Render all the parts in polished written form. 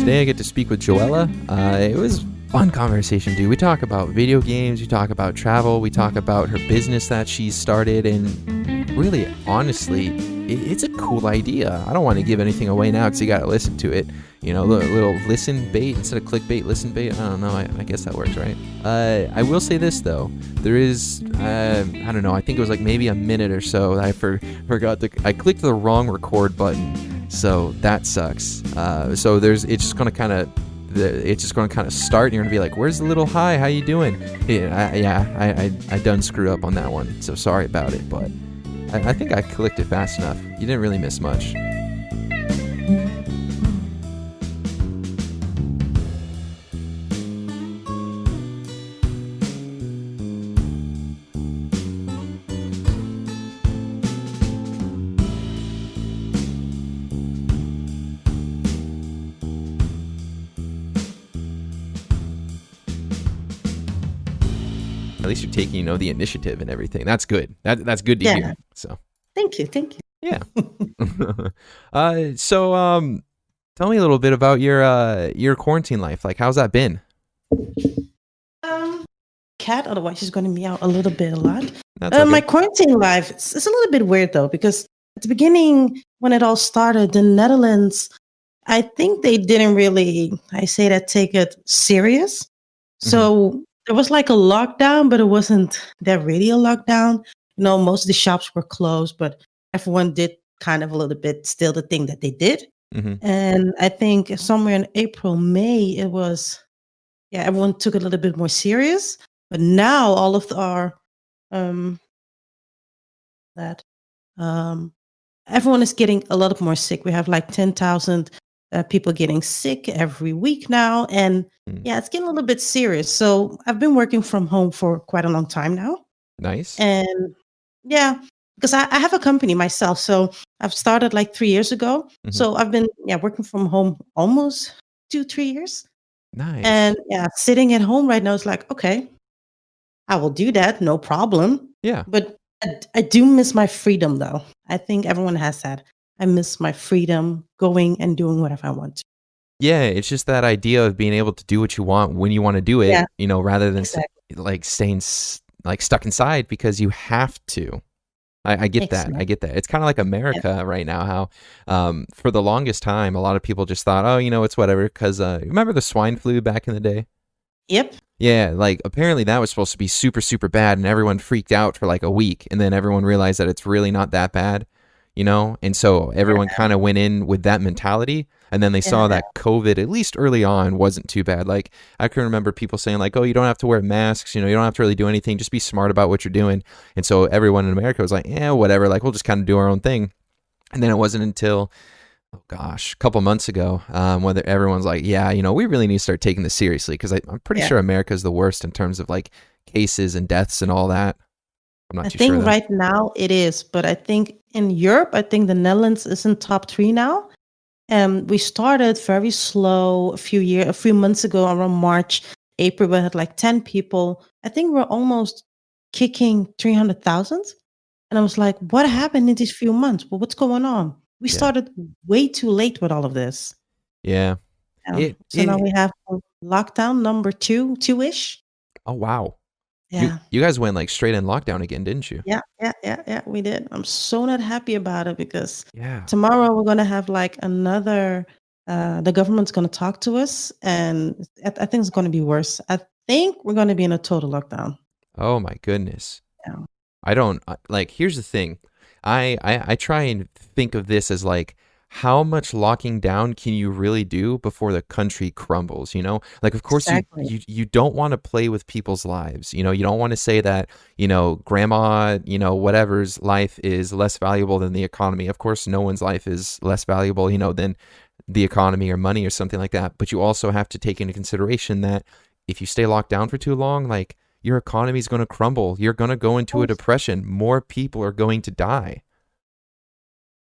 Today I get to speak with Joëlla. It was a fun conversation, dude. We talk about video games, we talk about travel, we talk about her business that she started, and really, honestly, it's a cool idea. I don't want to give anything away now because you got to listen to it. You know, little listen bait instead of clickbait, listen bait. I don't know. I guess that works, right? I will say this, though. There is, I don't know, I think it was like maybe a minute or so that I forgot I clicked the wrong record button. So that sucks. So it's just going to kind of start and you're going to be like, where's the little hi? How you doing? I done screw up on that one. So sorry about it, but I think I clicked it fast enough. You didn't really miss much. At least you're taking, the initiative and everything. That's good. That's good to hear. So Thank you. yeah. So tell me a little bit about your quarantine life. Like, how's that been? Cat, otherwise she's going to meow a lot. That's okay. My quarantine life, it's a little bit weird though, because at the beginning, when it all started, the Netherlands, I think they didn't really, take it serious. So there was like a lockdown, but it wasn't that really a lockdown. Most of the shops were closed, but everyone did kind of a little bit still the thing that they did. And I think somewhere in April, May, it was, everyone took it a little bit more serious. But now all of our, everyone is getting a lot more sick. We have like 10,000 people getting sick every week now. And it's getting a little bit serious. So I've been working from home for quite a long time now. Nice. And because I have a company myself. So I've started like 3 years ago. So I've been working from home almost 2-3 years. Nice. And sitting at home right now is like, okay, I will do that. No problem. Yeah. But I do miss my freedom though. I think everyone has that. I miss my freedom going and doing whatever I want to. Yeah, it's just that idea of being able to do what you want when you want to do it, rather than like staying like stuck inside because you have to. I get that. I get that. It's kind of like America right now, how for the longest time, a lot of people just thought, oh, it's whatever. Because remember the swine flu back in the day? Yep. Yeah, like apparently that was supposed to be super, super bad and everyone freaked out for like a week. And then everyone realized that it's really not that bad, And so everyone kind of went in with that mentality. And then they saw that COVID, at least early on, wasn't too bad. Like I can remember people saying like, oh, you don't have to wear masks. You don't have to really do anything. Just be smart about what you're doing. And so everyone in America was like, whatever. Like we'll just kind of do our own thing. And then it wasn't until, a couple months ago, whether everyone's like, we really need to start taking this seriously. Because I'm pretty sure America's the worst in terms of like cases and deaths and all that. I'm not too sure. I think right now it is. But I think in Europe, I think the Netherlands is in top 3 now. We started very slow a few months ago, around March, April. We had like 10 people. I think we're almost kicking 300,000. And I was like, what happened in these few months? Well, what's going on? We started way too late with all of this. Yeah. So now we have lockdown number 2-ish. Oh, wow. Yeah. You guys went like straight in lockdown again, didn't you? Yeah, we did. I'm so not happy about it because tomorrow we're going to have like another, the government's going to talk to us and I think it's going to be worse. I think we're going to be in a total lockdown. Oh my goodness. Yeah. I don't like, here's the thing. I try and think of this as like, how much locking down can you really do before the country crumbles? Like, of course, you don't want to play with people's lives. You don't want to say that, grandma, whatever's life is less valuable than the economy. Of course, no one's life is less valuable, than the economy or money or something like that. But you also have to take into consideration that if you stay locked down for too long, like your economy is going to crumble. You're going to go into a depression. More people are going to die.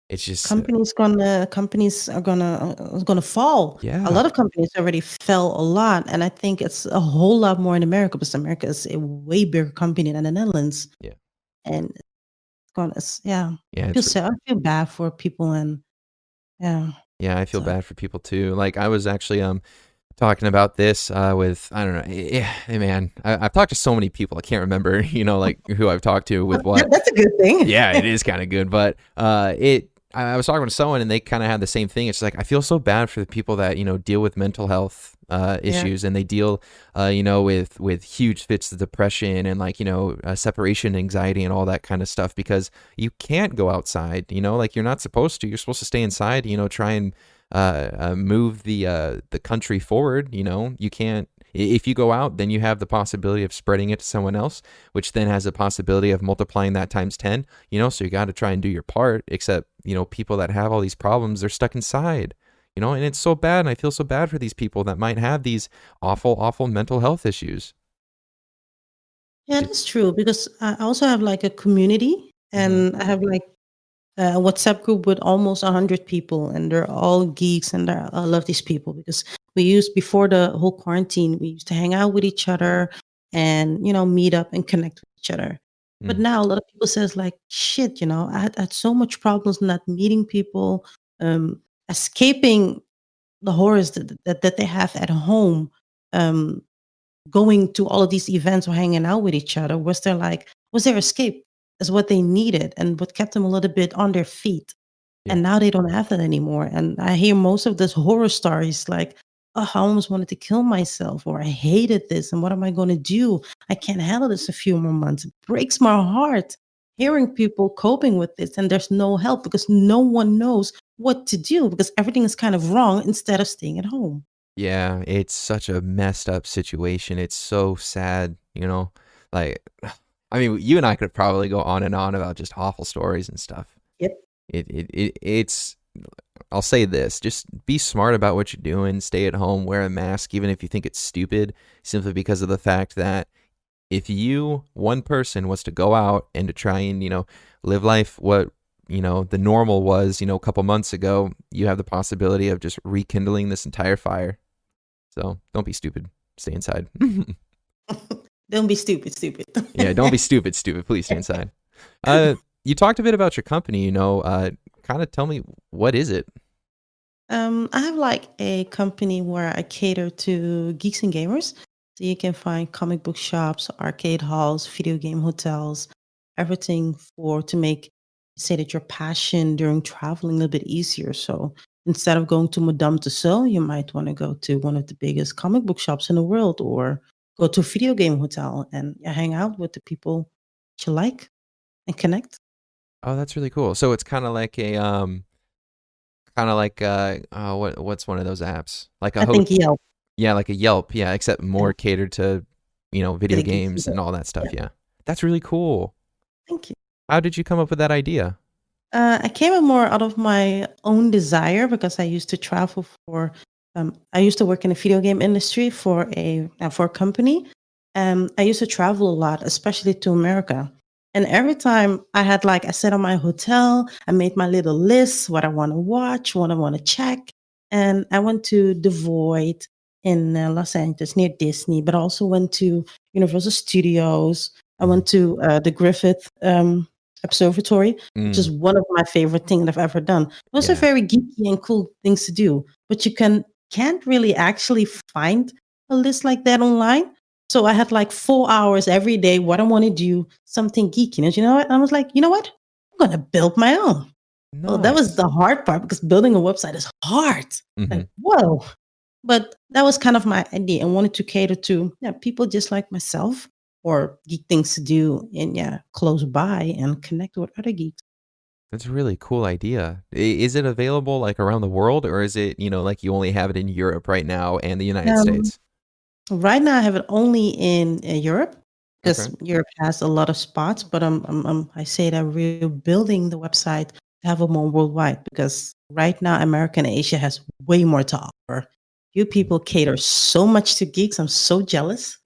It's just companies are gonna fall. Yeah. A lot of companies already fell a lot, and I think it's a whole lot more in America because America is a way bigger company than the Netherlands. Yeah. And it's gonna, Yeah, I feel bad for people, and Yeah, I feel So bad for people too. Like I was actually talking about this with I don't know. Hey, man, I've talked to so many people. I can't remember, like who I've talked to with what. that's a good thing. Yeah, it is kind of good, but I was talking to someone and they kind of had the same thing. It's like I feel so bad for the people that deal with mental health Yeah. issues, and they deal with huge fits of depression and like separation anxiety and all that kind of stuff, because you can't go outside. Like you're not supposed to. You're supposed to stay inside. Try and move the country forward. You can't. If you go out, then you have the possibility of spreading it to someone else, which then has a possibility of multiplying that times 10, so you got to try and do your part. Except, people that have all these problems, they're stuck inside, and it's so bad. And I feel so bad for these people that might have these awful, awful mental health issues. Yeah, that's true because I also have like a community Mm-hmm. and I have like a WhatsApp group with almost 100 people and they're all geeks and I love these people because we used before the whole quarantine, we used to hang out with each other and, meet up and connect with each other. But Mm. now a lot of people says like, shit, I had so much problems not meeting people, escaping the horrors that they have at home. Um, Going to all of these events or hanging out with each other was their escape is what they needed and what kept them a little bit on their feet. Yeah. And now they don't have that anymore. And I hear most of this horror stories like, oh, I almost wanted to kill myself, or I hated this, and what am I going to do? I can't handle this a few more months. It breaks my heart hearing people coping with this, and there's no help because no one knows what to do because everything is kind of wrong instead of staying at home. Yeah, it's such a messed up situation. It's so sad, like, I mean, you and I could probably go on and on about just awful stories and stuff. Yep. It's I'll say this, just be smart about what you're doing, stay at home, wear a mask, even if you think it's stupid, simply because of the fact that if one person, was to go out and to try and, live life what, the normal was, a couple months ago, you have the possibility of just rekindling this entire fire. So don't be stupid. Stay inside. Don't be stupid, stupid. Yeah, don't be stupid, stupid. Please stay inside. Uh, you talked a bit about your company, kind of tell me, what is it? I have like a company where I cater to geeks and gamers. So you can find comic book shops, arcade halls, video game hotels, everything for to make say that your passion during traveling a little bit easier. So instead of going to Madame Tussauds, you might want to go to one of the biggest comic book shops in the world or go to a video game hotel and hang out with the people that you like and connect. Oh, that's really cool. So it's kind of like a what's one of those apps? Like a I think Yelp, yeah, like a Yelp, yeah, except yeah, more catered to, to video the geeks. games and all that stuff, Yeah, yeah. That's really cool. thank you. How did you come up with that idea? I came in more out of my own desire because I used to travel for. I used to work in the video game industry for a company. I used to travel a lot, especially to America. And every time I set on my hotel, I made my little list, what I want to watch, what I want to check. And I went to The Void in Los Angeles near Disney, but also went to Universal Studios. I Mhm. went to the Griffith Observatory, which is Mm, one of my favorite things I've ever done. Those are yeah. very geeky and cool things to do, but you can't really actually find a list like that online. So I had like 4 hours every day. What I want to do, something geeky. And you know what? I was like, you know what? I'm gonna build my own. Well, that was Nice. the hard part because building a website is hard. Mhm. Like, whoa. But that was kind of my idea. I wanted to cater to people just like myself or geek things to do and close by and connect with other geeks. That's a really cool idea. Is it available like around the world, or is it, like you only have it in Europe right now and the United Um, States? right now, I have it only in Europe Okay. because Europe has a lot of spots. But I say that we're building the website to have a more worldwide because right now, America and Asia has way more to offer. You people cater so much to geeks. I'm so jealous.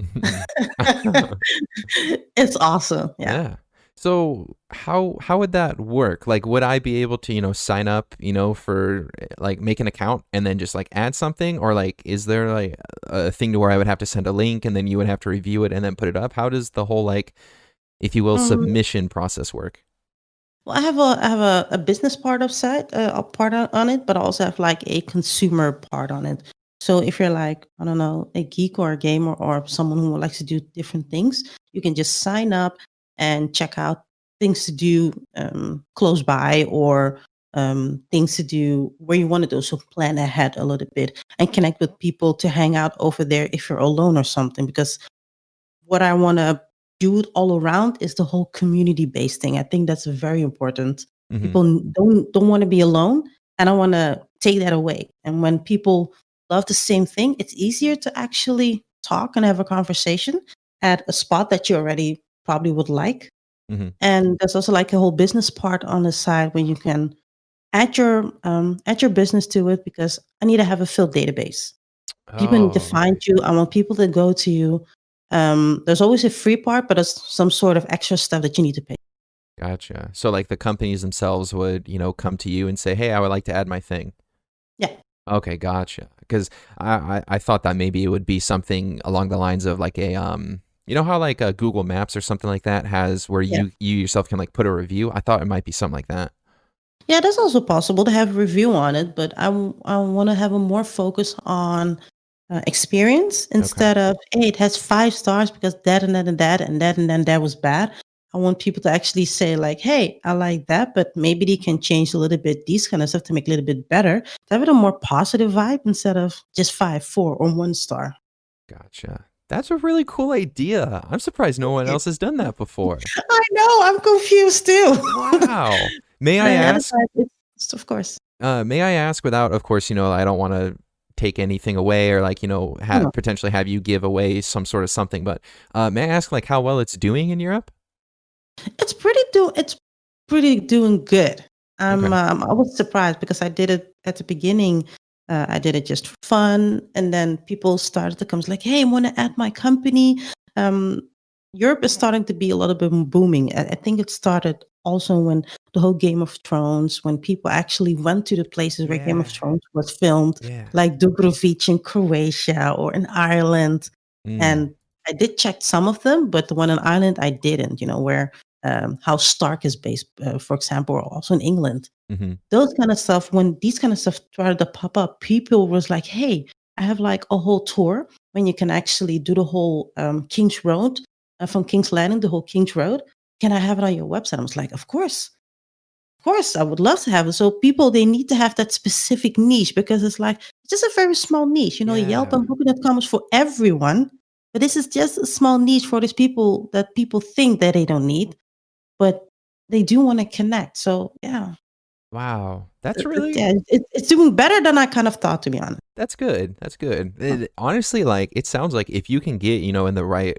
It's awesome. Yeah. Yeah. So how would that work? Like, would I be able to, sign up, for like make an account and then just like add something, or like is there like a thing to where I would have to send a link and then you would have to review it and then put it up? How does the whole like, if you will, Um, submission process work? Well, I have a business part of side a part on it, but I also have like a consumer part on it. So if you're like, I don't know, a geek or a gamer or someone who likes to do different things, you can just sign up and check out things to do close by, or things to do where you want to do. So plan ahead a little bit and connect with people to hang out over there if you're alone or something. Because what I want to do all around is the whole community based thing. I think that's very important. Hmm. People don't want to be alone, and I want to take that away. And when people love the same thing, it's easier to actually talk and have a conversation at a spot that you already probably would like. Hmm. And there's also like a whole business part on the side where you can add your business to it, because I need to have a filled database. People need to Oh, find okay. you. I want people to go to you. There's always a free part, but there's some sort of extra stuff that you need to pay. Gotcha. So like the companies themselves would, come to you and say, "Hey, I would like to add my thing." Yeah, Okay, gotcha. Because I thought that maybe it would be something along the lines of like a how like Google Maps or something like that has where yeah, you yourself can like put a review. I thought it might be something like that. yeah. That's also possible to have a review on it, but I want to have a more focus on experience, Okay. instead of, hey, it has 5 stars because that and that and that and that and then that was bad. I want people to actually say like, hey, I like that, but maybe they can change a little bit these kind of stuff to make it a little bit better. To have it a more positive vibe instead of just 5, 4, or 1 star. Gotcha. That's a really cool idea. I'm surprised no one else has done that before. I know, I'm confused too. Wow. May But I on the other ask? side, it's of course. May I ask, without, of course, I don't want to take anything away or like, No, potentially have you give away some sort of something, but may I ask like how well it's doing in Europe? it's pretty doing good. Okay. I was surprised because I did it at the beginning. I did it just for fun, and then people started to come like, "Hey, I want to add my company." Um, Europe is starting to be a little bit booming. I think it started also when the whole Game of Thrones, when people actually went to the places where Game of Yeah. Thrones was filmed, Yeah. like Dubrovnik in Croatia or in Ireland. Mm. And I did check some of them, but the one in Ireland I didn't. Where how Stark is based, for example, or also in England. Mm-hmm. Those kind of stuff, when these kind of stuff started to pop up, people was like, "Hey, I have like a whole tour when you can actually do the whole King's Road, from King's Landing, the whole King's Road. Can I have it on your website?" I was like, of course, I would love to have it." So people, they need to have that specific niche, because it's just a very small niche. Yelp Yeah. and Booking.com is for everyone, but this is just a small niche for these people that people think that they don't need, but they do want to connect. So yeah, Wow. That's really yeah, it's doing better than I kind of thought, to be honest. that's good. That's good. Honestly, like it sounds like if you can get, in the right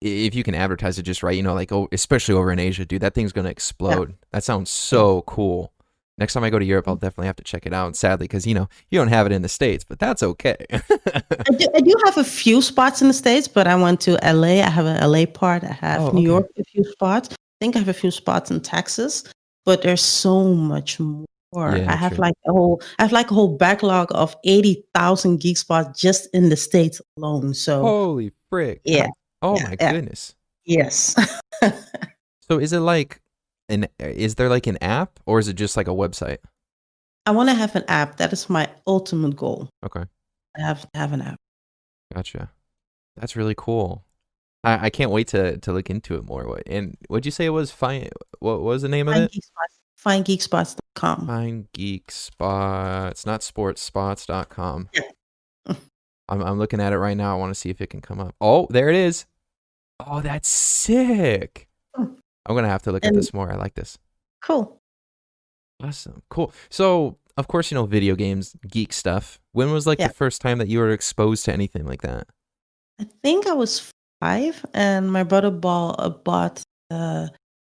if you can advertise it just right, like oh, especially over in Asia, dude, that thing's gonna Yeah, explode. That sounds yeah. so cool. Next time I go to Europe, I'll definitely have to check it out. Sadly, because you don't have it in the States, but that's okay. I do have a few spots in the States, but I went to LA. I have a LA part. I Oh, have New okay. York, a few spots. I think I have a few spots in Texas, but there's so much more. Yeah, true. I have like a whole backlog of 80,000 geek spots just in the States alone. So Holy frick. yeah, Oh yeah, my yeah. goodness. Yes. So is there like an app or is it just like a website? I want to have an app. That is my ultimate goal. Okay. I have to have an app. Gotcha. That's really cool. I can't wait to look into it more. And what'd you say it was? Fine. What was the name of Find it? geek spots. Findgeekspots.com. Find Geek Spots, not sportsspots.com. Yeah. I'm looking at it right now. I want to see if it can come up. Oh, there it is. Oh, that's sick. I'm gonna have to look at And this more. I like this. cool. Awesome. Cool. So, of course, video games, geek stuff. When was like the Yeah. first time that you were exposed to anything like that? I think I was 5, and my brother bought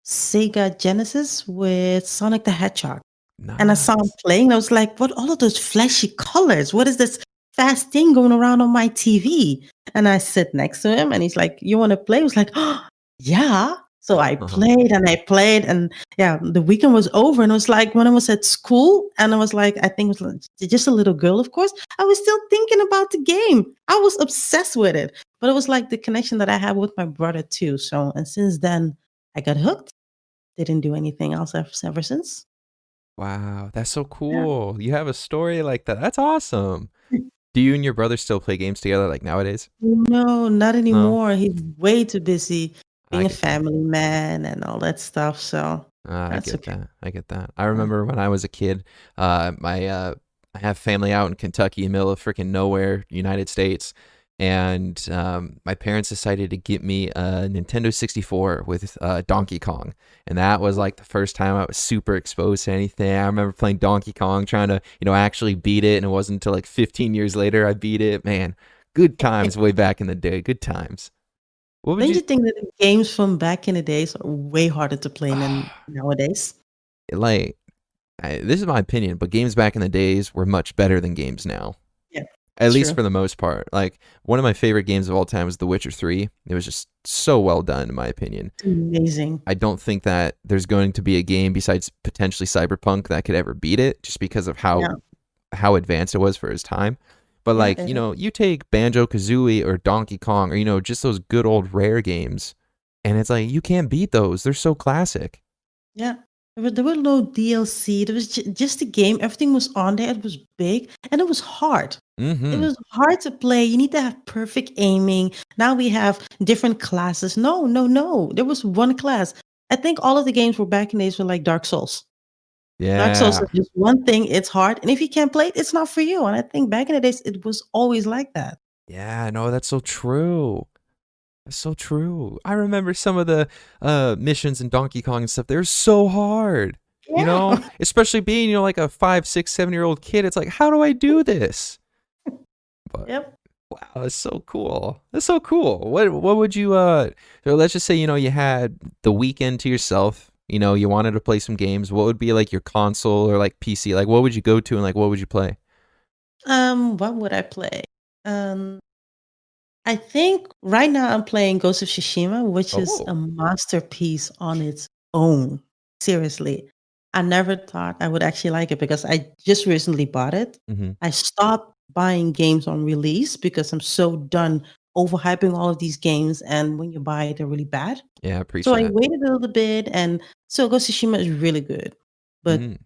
Sega Genesis with Sonic the Hedgehog. And I saw him Nice. playing, and I was like, "What all of those flashy colors? What is this fast thing going around on my TV?" And I sit next to him, and he's like, "You wanna play?" I was like, "Oh, yeah." So I Uh-huh. played and I played, and yeah, the weekend was over, and it was like when I was at school, and I was like, I think it was like just a little girl, of course, I was still thinking about the game. I was obsessed with it. But it was like the connection that I had with my brother too. So, and since then I got hooked. didn't do anything else ever since. Wow, that's so Yeah. cool. You have a story like that. That's awesome. Do you and your brother still play games together like nowadays? No, not No, anymore. He's way too busy I being a get that. family man and all that stuff. So I that's get okay. that. I get that. I Yeah. remember when I was a kid, I have family out in Kentucky, middle of freaking nowhere, United States, and my parents decided to get me a Nintendo 64 with Donkey Kong, and that was like the first time I was super exposed to anything. I remember playing Donkey Kong, trying to actually beat it, and it wasn't until like 15 years later I beat it. Man, good times way back in the day. Good times. What would Don't you you think that the games from back in the days are way harder to play than nowadays? like? This is my opinion, but games back in the days were much better than games now. Yeah, At it's least true. for the most part. Like one of my favorite games of all time was The Witcher 3. It was just so well done in my opinion. It's amazing. I don't think that there's going to be a game besides potentially Cyberpunk that could ever beat it just because of Yeah, how advanced it was for its time. But yeah, like, you take Banjo-Kazooie or Donkey Kong or just those good old Rare games and it's like you can't beat those. They're so classic. yeah. There were no DLC. There was just a game. Everything was on there. It was big and it was hard. It Mhm. was hard to play. You need to have perfect aiming. Now we have different classes. No, no, no. There was one class. I think all of the games were back in the days were like Dark Souls. Dark Souls Yeah. is just one thing. It's hard, and if you can't play it, it's not for you. And I think back in the days, it was always like that. Yeah, no, that's so true. That's so true. I remember some of the missions in Donkey Kong and stuff. They're so hard. Yeah. Especially being, like a 5, 6, 7 year old kid. It's like, how do I do this? But Yep. wow, that's so cool. That's so cool. What would you so let's just say, you had the weekend to yourself. You wanted to play some games. What would be like your console or like PC? Like what would you go to and like what would you play? What would I play? Um, I think right now I'm playing Ghost of Tsushima, which is a Oh. masterpiece on its own. Seriously. I never thought I would actually like it because I just recently bought it. Hmm. I stopped buying games on release because I'm so done overhyping all of these games, and when you buy it, they're really bad. Yeah, I preach So I that. waited a little bit, and so Ghost of Tsushima is really good. But Mm.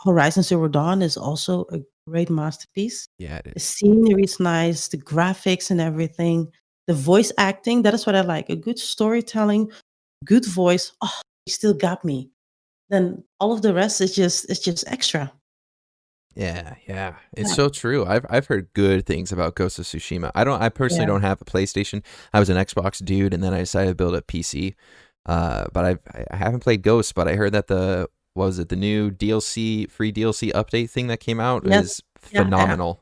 Horizon Zero Dawn is also a great masterpiece. Yeah, it The is. scenery is nice, the graphics and everything, the voice acting, that is what I like. A good storytelling, good voice. Oh, you still got me. Then all of the rest is just it's just extra. Yeah, yeah. It's Yeah. so true. I've heard good things about Ghost of Tsushima. I personally Yeah. don't have a PlayStation. I was an Xbox dude and then I decided to build a PC. But I haven't played Ghost, but I heard that what was it, the new free DLC update thing that came out Yes. is Yeah, yeah. phenomenal.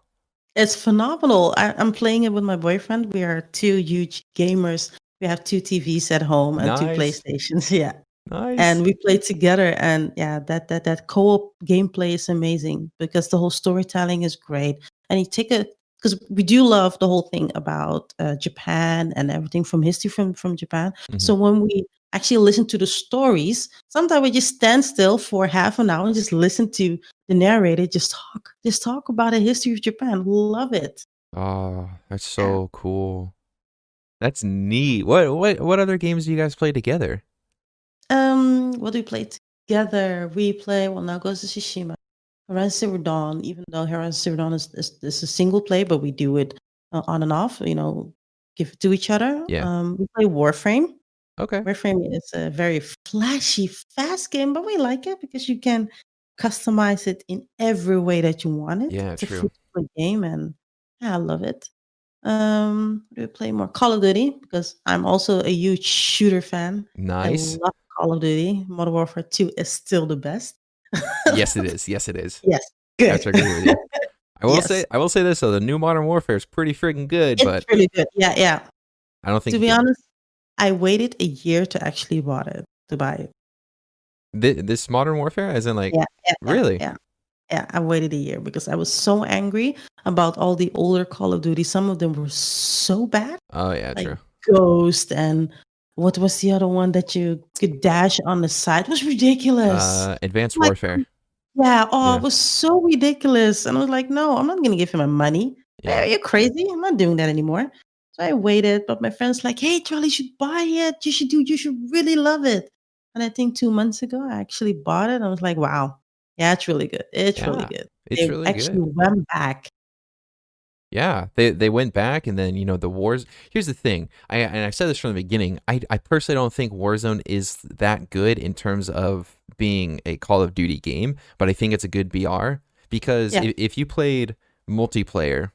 It's phenomenal. I'm playing it with my boyfriend. We are two huge gamers. We have two TVs at home and two Nice. PlayStations. Yeah. And Nice. we play together, and yeah, that co-op gameplay is amazing because the whole storytelling is great. And you take a because we do love the whole thing about Japan and everything from history from Japan. Hmm. So when we actually listen to the stories, sometimes we just stand still for half an hour and just listen to the narrator just talk about the history of Japan. Love it. Oh, that's Yeah. so cool. That's neat. What other games do you guys play together? What do we play together? We play well now goes to Tsushima. Horizon Zero Dawn, even though Horizon Zero Dawn is a single play, but we do it on and off, give it to each other. Yeah. We play Warframe. Okay. Warframe is a very flashy, fast game, but we like it because you can customize it in every way that you want it. Yeah, It's a true. free to play game, and yeah, I love it. What do we play more? Call of Duty, because I'm also a huge shooter fan. I Nice. love Call of Duty. Modern Warfare 2 is still the best. Yes, it is. Yes, it is. Yes, I have good. to agree with you. Yes, I will say this though, the new Modern Warfare is pretty freaking good, it's but really good. Yeah, yeah. I don't think To you be can. honest, I waited a year to actually bought it to buy it. This Modern Warfare, as in like, Yeah, yeah, yeah, really? yeah. Yeah, I waited a year because I was so angry about all the older Call of Duty. Some of them were so bad, Oh yeah, like true. Ghost and what was the other one that you could dash on the side? It was ridiculous. Advanced Like, Warfare. yeah, oh, it Yeah, was so ridiculous. And I was like, no, I'm not gonna give him my money. Are yeah. you crazy? I'm not doing that anymore. So I waited, but my friend's like, hey, Charlie, you should buy it. You should really love it. And I think 2 months ago, I actually bought it. I was like, wow, yeah, it's really good. It's really Yeah, good. it's They really actually good. went back. Yeah, they went back, and then the wars. Here's the thing, I've said this from the beginning. I personally don't think Warzone is that good in terms of being a Call of Duty game, but I think it's a good BR because Yeah. if you played multiplayer,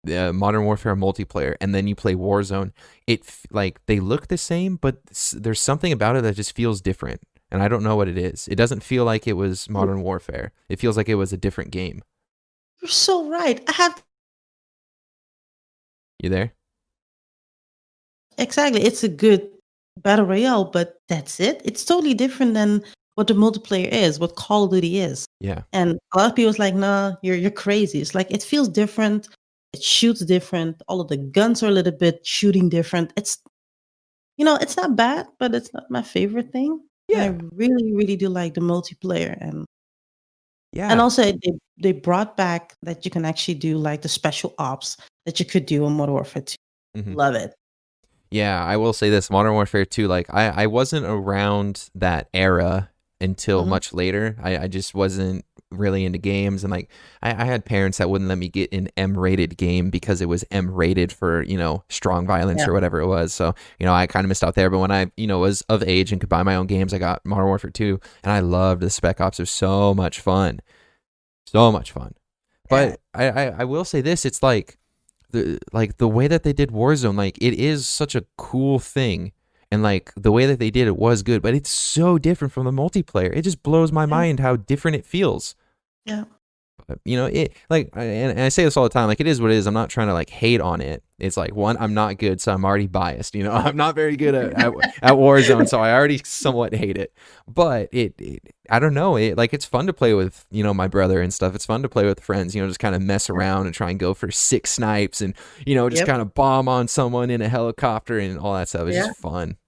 Modern Warfare multiplayer, and then you play Warzone, like they look the same, but there's something about it that just feels different, and I don't know what it is. It doesn't feel like it was Modern Warfare. It feels like it was a different game. You're so right. I have You there? exactly. It's a good battle royale, but that's it. It's totally different than what the multiplayer is, what Call of Duty is. Yeah. And a lot of people's like, "Nah, you're crazy." It's like it feels different. It shoots different. All of the guns are a little bit shooting different. It's not bad, but it's not my favorite thing. And I Yeah. really, really do like the multiplayer, and Yeah. also they brought back that you can actually do like the special ops that you could do in Modern Warfare 2. Mhm. Love it. Yeah, I will say this, Modern Warfare 2, like I wasn't around that era until Mhm. much later. I just wasn't really into games, and like I had parents that wouldn't let me get an M-rated game because it was M-rated for, strong violence Yeah. or whatever it was. So, I kind of missed out there. But when I, was of age and could buy my own games, I got Modern Warfare 2, and I loved the Spec Ops. It was so much fun. So much fun. Yeah. But I will say this, it's like the way that they did Warzone, like it is such a cool thing, and like the way that they did it was good, but it's so different from the multiplayer. It just blows my Yeah. mind how different it feels. Yeah. It like, and I say this all the time, like it is what it is. I'm not trying to like hate on it. It's like, one, I'm not good, so I'm already biased. I'm not very good at Warzone, so I already somewhat hate it. But I don't know, it's fun to play with my brother and stuff. It's fun to play with friends. Just kind of mess around and try and go for 6 snipes, and just Yep. kind of bomb on someone in a helicopter and all that stuff. It's Yeah. just fun.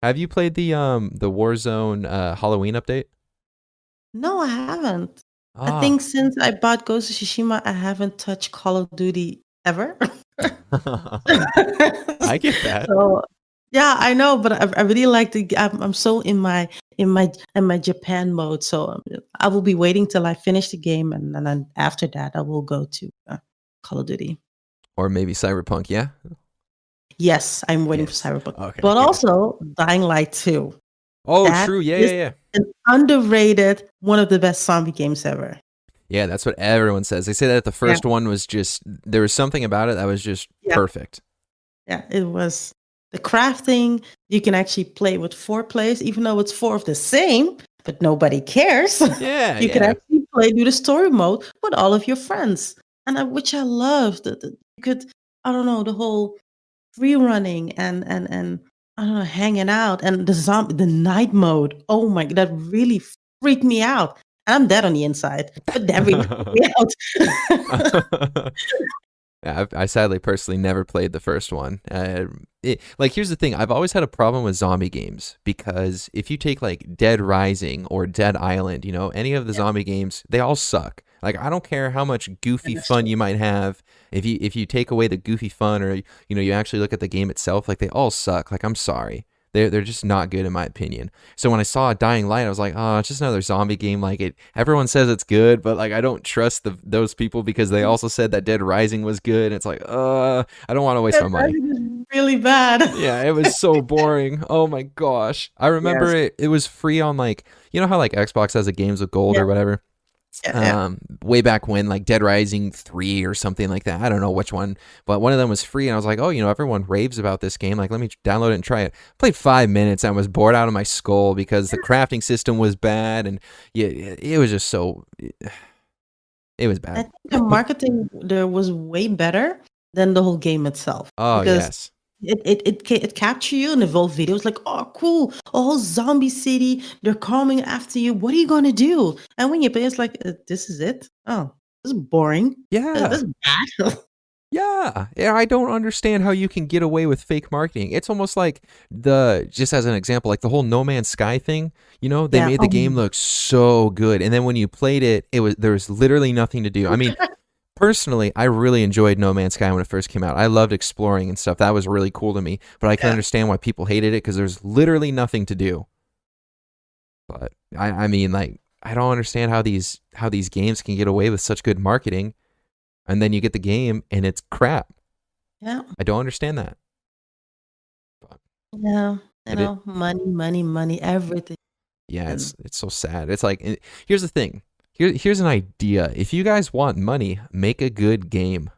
Have you played the Warzone Halloween update? No, I haven't. I Ah, think since I bought Ghost of Tsushima, I haven't touched Call of Duty ever. I get that. So, yeah, I know, but I really like the. I'm so in my Japan mode. So I will be waiting till I finish the game, and then after that, I will go to Call of Duty. Or maybe Cyberpunk, yeah? Yes, I'm waiting for Yes. Cyberpunk, Okay, but good. also Dying Light 2. Oh, That true. Yeah, yeah, is yeah. an underrated one of the best zombie games ever. Yeah, that's what everyone says. They say that the Yeah, first one was just, there was something about it that was just yeah, perfect. yeah. It was the crafting. You can actually play with 4 players, even though it's 4 of the same, but nobody cares. Yeah, You can yeah. actually play do the story mode with all of your friends, and which I loved. You could, I don't know, the whole free running and I don't know, hanging out and the night mode. Oh my, that really freaked me out. I'm dead on the inside, but that really freaked me out. Yeah, I sadly personally never played the first one. Like, here's the thing. I've always had a problem with zombie games because if you take like Dead Rising or Dead Island, any of the Yeah, zombie games, they all suck. Like, I don't care how much goofy that's fun true. you might have. If you take away the goofy fun, or you actually look at the game itself, like they all suck. Like, I'm sorry. They're just not good in my opinion. So when I saw Dying Light, I was like, oh, it's just another zombie game. Like, everyone says it's good, but like I don't trust those people because they also said that Dead Rising was good. And it's like, I don't want to waste That my money. driving is really bad. Yeah, it was so boring. Oh my gosh. I remember Yes. it was free on, like, how like Xbox has the games with gold Yeah, or whatever. yeah, yeah. Way back when, like Dead Rising 3 or something like that. I don't know which one, but one of them was free, and I was like, oh, everyone raves about this game. Like, let me download it and try it. Played 5 minutes and was bored out of my skull because the crafting system was bad, and yeah, it was just so. It was I bad. think the marketing there was way better than the whole game itself Oh because yes. it captured you in the whole video. It's like, oh, cool, a whole zombie city. They're coming after you. What are you gonna do? And when you play, it's like, this is it. Oh, this is boring. This Yeah. is bad. Yeah, I don't understand how you can get away with fake marketing. It's almost like just as an example, like the whole No Man's Sky thing. They Yeah. made the game look so good, and then when you played it, there was literally nothing to do. I mean, personally, I really enjoyed No Man's Sky when it first came out. I loved exploring and stuff. That was really cool to me. But I can Yeah. understand why people hated it because there's literally nothing to do. But I mean, like, I don't understand how these games can get away with such good marketing, and then you get the game and it's crap. Yeah. I don't understand that. But Yeah. it Money, money, money, everything. yeah, And it's so sad. It's like, here's the thing. Here's an idea. If you guys want money, make a good game.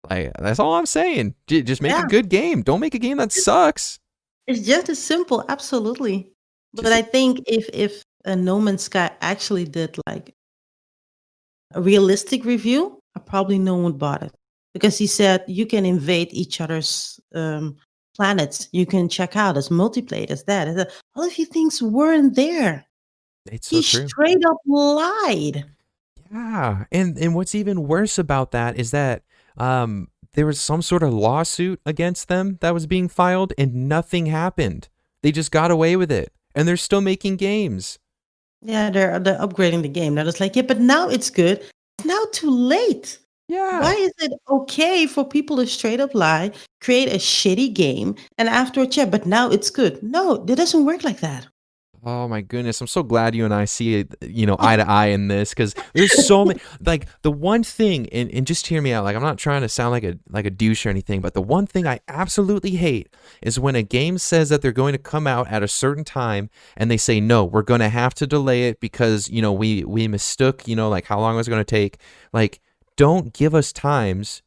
Like, that's all I'm saying. Just make a yeah, good game. Don't make a game that sucks. it's just as simple, absolutely. But Just I think if No Man's Sky actually did like a realistic review, probably no one bought it because he said you can invade each other's planets. You can check out as multiplayer, as that. All of these things weren't there. it's so He true. straight up lied. Yeah, and what's even worse about that is that there was some sort of lawsuit against them that was being filed, and nothing happened. They just got away with it, and they're still making games. Yeah, they're upgrading the game. Now it's like, yeah, but now it's good. It's now too late. Why Yeah. is it okay for people to straight up lie, create a shitty game, and afterwards, yeah, but now it's good? No, it doesn't work like that. Oh my goodness, I'm so glad you and I see it, eye to eye in this, because there's so many. Like, the one thing, and just hear me out. Like, I'm not trying to sound like a douche or anything, but the one thing I absolutely hate is when a game says that they're going to come out at a certain time, and they say no, we're going to have to delay it because we mistook like how long it was going to take. Like, don't give us times.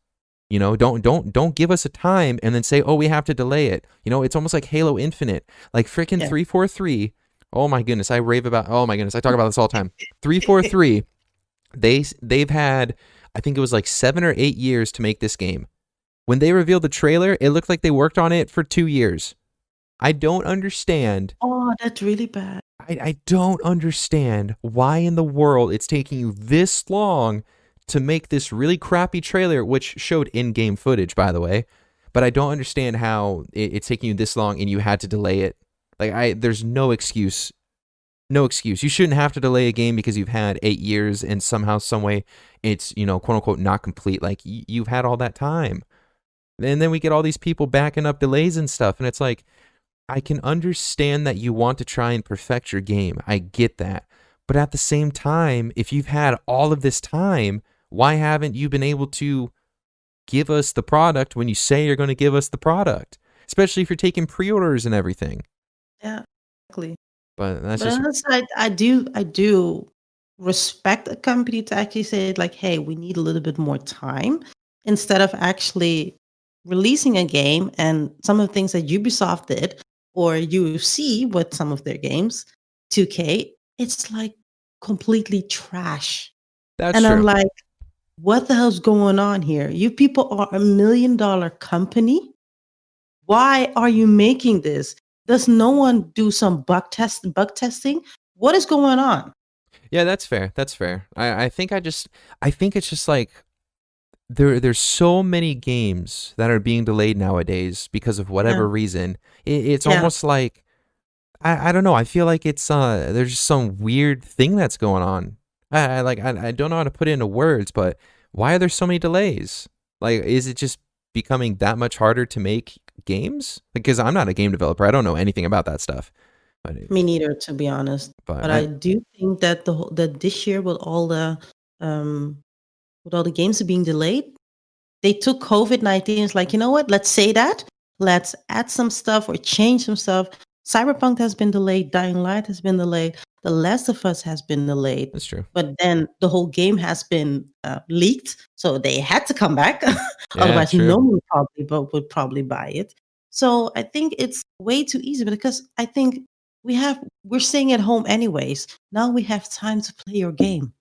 Don't give us a time and then say, oh, we have to delay it. It's almost like Halo Infinite, like freaking Yeah. 343. Oh my goodness, I rave about. Oh my goodness, I talk about this all the time. 343. They've had, I think it was like 7 or 8 years to make this game. When they revealed the trailer, it looked like they worked on it for 2 years. I don't understand. Oh, that's really bad. I don't understand why in the world it's taking you this long to make this really crappy trailer, which showed in-game footage, by the way. But I don't understand how it's taking you this long and you had to delay it. Like, there's no excuse. No excuse. You shouldn't have to delay a game because you've had 8 years and somehow, some way, it's, quote unquote, not complete. Like, you've had all that time. And then we get all these people backing up delays and stuff. And it's like, I can understand that you want to try and perfect your game. I get that. But at the same time, if you've had all of this time, why haven't you been able to give us the product when you say you're going to give us the product? Especially if you're taking pre-orders and everything. Yeah, exactly. But that's But just on the side, I do respect a company to actually say like, hey, we need a little bit more time instead of actually releasing a game and some of the things that Ubisoft did or UFC with some of their games, 2K, it's like completely trash. that's And I'm true. like, what the hell's going on here? You people are $1 million company. Why are you making this? Does no one do some bug testing? What is going on? Yeah, that's fair. That's fair. I think I think it's just like there's so many games that are being delayed nowadays because of Yeah. whatever reason. It's Yeah. almost like I don't know. I feel like it's there's just some weird thing that's going on. I don't know how to put it into words, but why are there so many delays? Like, is it just becoming that much harder to make games? Because I'm not a game developer. I don't know anything about that stuff. But Me neither, to be honest. but But I do think that that this year um with all the games being delayed, they took COVID-19. It's like, you know what? Let's say that. Let's add some stuff or change some stuff. Cyberpunk has been delayed. Dying Light has been delayed. The Last of Us has been delayed. that's true. But then the whole game has been leaked, so they had to come back. Yeah, Otherwise, no true. one would probably buy it. So I think it's way too easy because I think we're staying at home anyways. Now we have time to play your game.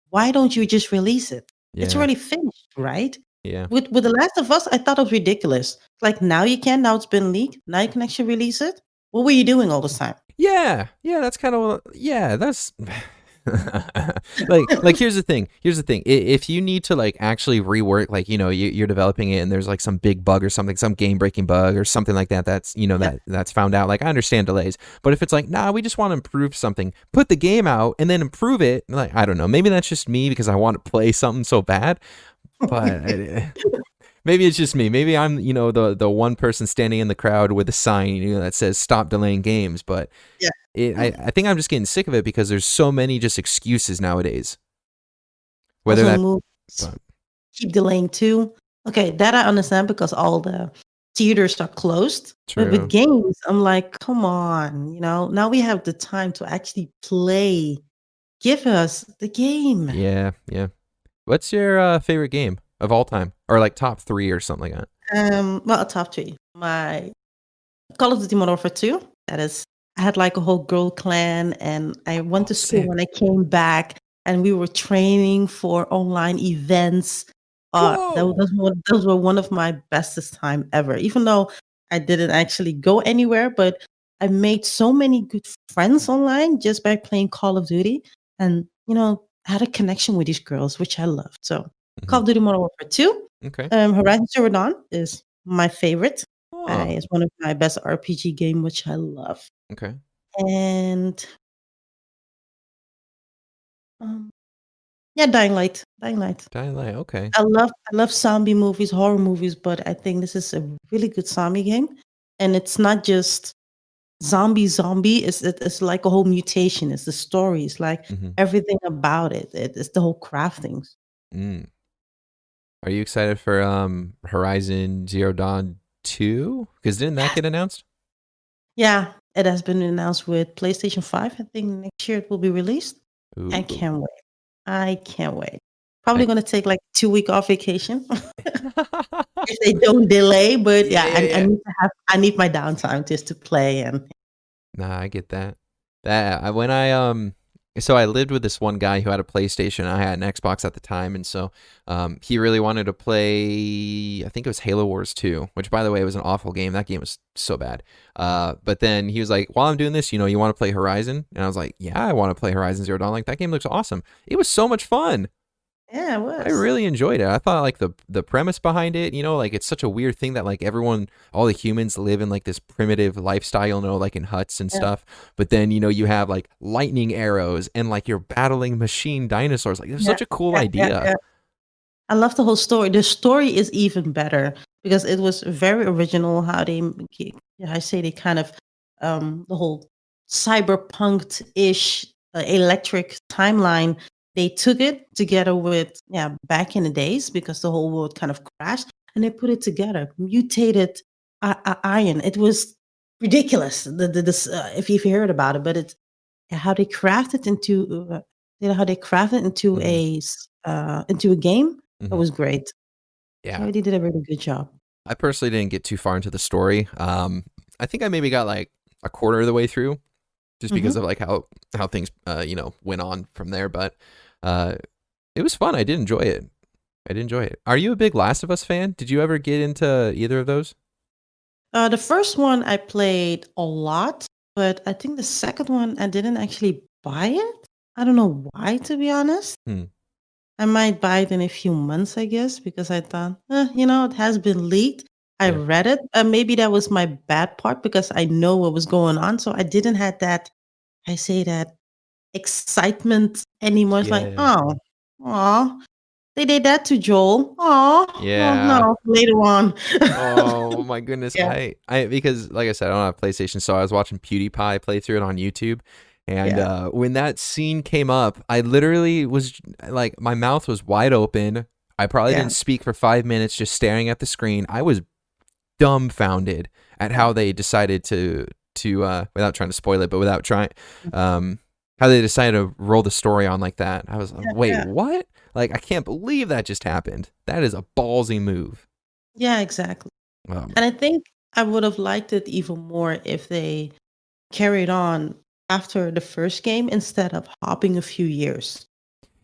Why don't you just release it? It's Yeah, already finished, right? yeah. With The Last of Us, I thought it was ridiculous. Like now you can, now it's been leaked, now you can actually release it. What were you doing all this time? Yeah, yeah, that's kind of yeah, that's like here's the thing. Here's the thing. If you need to like actually rework, like you're developing it and there's like some big bug or something, some game breaking bug or something like that, that's Yeah. that's found out. Like, I understand delays, but if it's like, nah, we just want to improve something, put the game out and then improve it. Like, I don't know, maybe that's just me because I want to play something so bad, but Maybe it's just me. Maybe I'm, the one person standing in the crowd with a sign, that says "Stop delaying games." But Yeah. I think I'm just getting sick of it because there's so many just excuses nowadays. Whether Also, that, movies but keep delaying too. Okay, that I understand because all the theaters are closed. But with true. games, I'm like, come on, now we have the time to actually play. Give us the game. Yeah, yeah. What's your favorite game of all time, or like top three or something like that? Well, a top three. My Call of Duty Modern Warfare 2. That is, I had like a whole girl clan, and I went Oh, to school sick. when I came back, and we were training for online events. Whoa. Those were one of my bestest time ever. Even though I didn't actually go anywhere, but I made so many good friends online just by playing Call of Duty, and I had a connection with these girls, which I loved. So, Call Hmm. of Duty Modern Warfare 2, Okay. Horizon Zero Dawn is my favorite. Oh, It's one of my best RPG game, which I love. okay. And, um, yeah, Dying Light, Dying Light. Dying Light. Okay. I love zombie movies, horror movies, but I think this is a really good zombie game, and it's not just zombie, it's like a whole mutation, it's the story, it's like Hmm. everything about it's the whole crafting. Mm. Are you excited for Horizon Zero Dawn 2? Because didn't that Yes. get announced? Yeah, it has been announced with PlayStation 5. I think next year it will be released. I Ooh. can't wait. I can't wait. Probably I, gonna take, like, 2-week off vacation if they don't delay, but yeah, yeah. I need my downtime just to play and Nah, I get that. That I when I so I lived with this one guy who had a PlayStation. I had an Xbox at the time, and so he really wanted to play. I think it was Halo Wars 2, which by the way was an awful game. That game was so bad. But then he was like, "While I'm doing this, you want to play Horizon?" And I was like, "Yeah, I want to play Horizon Zero Dawn. Like that game looks awesome. It was so much fun. yeah, it I was. really enjoyed it. I thought like the premise behind it, like it's such a weird thing that like everyone, all the humans live in like this primitive lifestyle, like in huts and Yeah, stuff. But then you have like lightning arrows and like you're battling machine dinosaurs. Like it's yeah, such a cool yeah, yeah, idea. yeah. I love the whole story. The story is even better because it was very original how I say they kind of the whole cyberpunk-ish electric timeline. They took it together with back in the days because the whole world kind of crashed, and they put it together, mutated iron. It was ridiculous. If you've heard about it, but it's how they crafted into how they crafted Hmm. into a game. It Hmm. was great. Yeah, Yeah, they did a really good job. I personally didn't get too far into the story. I think I maybe got like a quarter of the way through, just because Mhm. of like how things went on from there. But uh, it was fun. I did enjoy it. I did enjoy it. Are you a big Last of Us fan? Did you ever get into either of those? The first one I played a lot, but I think the second one I didn't actually buy it. I don't know why, to be honest. Hmm. I might buy it in a few months, I guess, because I thought, it has been leaked. I Yeah. read it. Maybe that was my bad part because I know what was going on, so I didn't have that. I say that excitement anymore. It's like, Yeah. oh, they did that to Joel. Oh, well, Yeah. no, later on. Oh my goodness. Yeah, I because like I said, I don't have PlayStation, so I was watching PewDiePie play through it on YouTube. And yeah, when that scene came up, I literally was like my mouth was wide open. I probably yeah, didn't speak for 5 minutes just staring at the screen. I was dumbfounded at yeah, how they decided to without trying to spoil it, but without trying um how they decided to roll the story on like that. I was like, wait, yeah, what? Like I can't believe that just happened. That is a ballsy move. yeah, exactly. Um, And I think I would have liked it even more if they carried on after the first game instead of hopping a few years.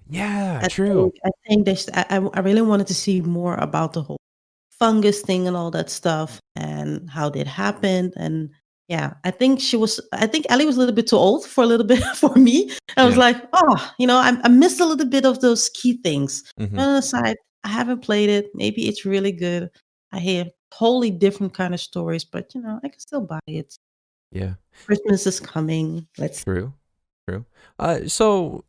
yeah, true. I think I really wanted to see more about the whole fungus thing and all that stuff and how it happened. And yeah, I think Ellie was a little bit too old for a little bit for me. I was Yeah. like, oh, I missed a little bit of those key things. Hmm. But on the side, I haven't played it. Maybe it's really good. I hear totally different kind of stories, but I can still buy it. Yeah. Christmas is coming. Let's True. True. So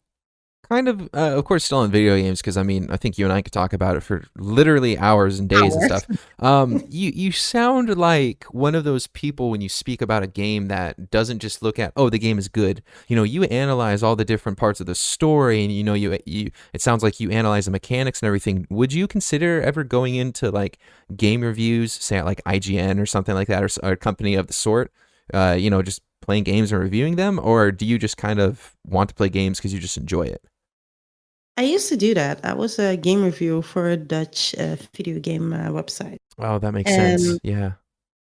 kind of course, still in video games, because I mean, I think you and I could talk about it for literally hours and days and Hours. stuff. You sound like one of those people when you speak about a game that doesn't just look at, oh, the game is good. You know, you analyze all the different parts of the story, and you it sounds like you analyze the mechanics and everything. Would you consider ever going into like game reviews, say at like IGN or something like that, or a company of the sort? Just playing games and reviewing them, or do you just kind of want to play games because you just enjoy it? I used to do that. I was a game reviewer for a Dutch video game website, Oh, that makes sense. and Yeah.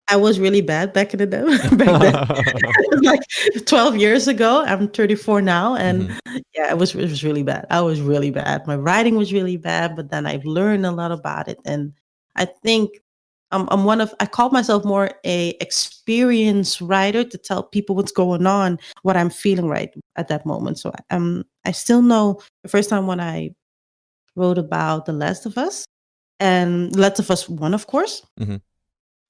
I was really bad back in the day. Back then, like 12 years ago. I'm 34 now, and Hmm. yeah, it was really bad. I was really bad. My writing was really bad, but then I've learned a lot about it, and I think I'm one of. I call myself more a experienced writer to tell people what's going on, what I'm feeling right at that moment. So I still know the first time when I wrote about The Last of Us, and Last of Us One, of course. Hmm.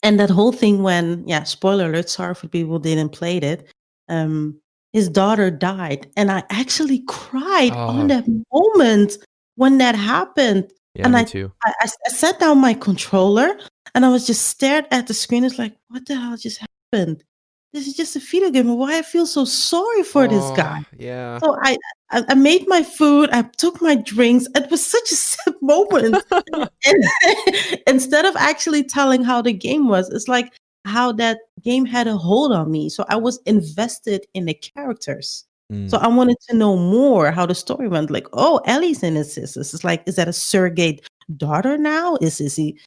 And that whole thing when, yeah, spoiler alert, sorry for people who didn't play it. Um, his daughter died, and I actually cried on Oh, that moment when that happened. yeah, And me too. I set down my controller, and I was just stared at the screen. It's like, what the hell just happened? This is just a video game. Why I feel so sorry for this Oh, guy. yeah. So I made my food, I took my drinks. It was such a sad moment. And instead of actually telling how the game was, it's like how that game had a hold on me. So I was invested in the characters. So Mm, I wanted to know more how the story went. Like, oh, Ellie's in his sisters. It's like, is that a surrogate daughter now? Is he,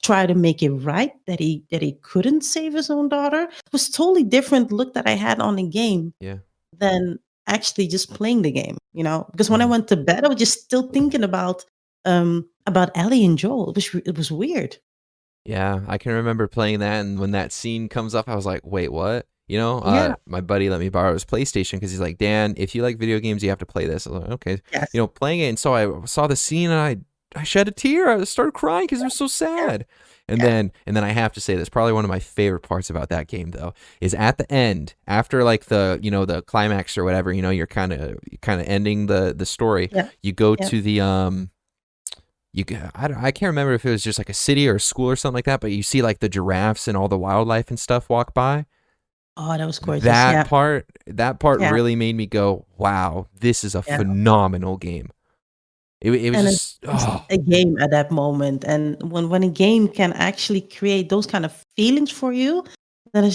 try to make it right that he couldn't save his own daughter? It was totally different look that I had on the game yeah. than actually just playing the game, Because when I Mhm. went to bed, I was just still thinking about Ellie and Joel. It was weird. Yeah, I can remember playing that, and when that scene comes up, I was like, "Wait, what?" Yeah. My buddy let me borrow his PlayStation because he's like, "Dan, if you like video games, you have to play this." I was like, "Okay," Yes. playing it, and so I saw the scene, and I shed a tear. I started crying because it was so Yeah. sad. And Yeah. then I have to say this, probably one of my favorite parts about that game though is at the end, after like the climax or whatever, you're kind of ending the story. Yeah. You go Yeah. to the I can't remember if it was just like a city or a school or something like that, but you see like the giraffes and all the wildlife and stuff walk by. Oh, that was gorgeous. That Yeah. part that part Yeah. really made me go, wow, this is a Yeah. phenomenal game. It was And it's just, just oh a game at that moment. And when a game can actually create those kind of feelings for you, then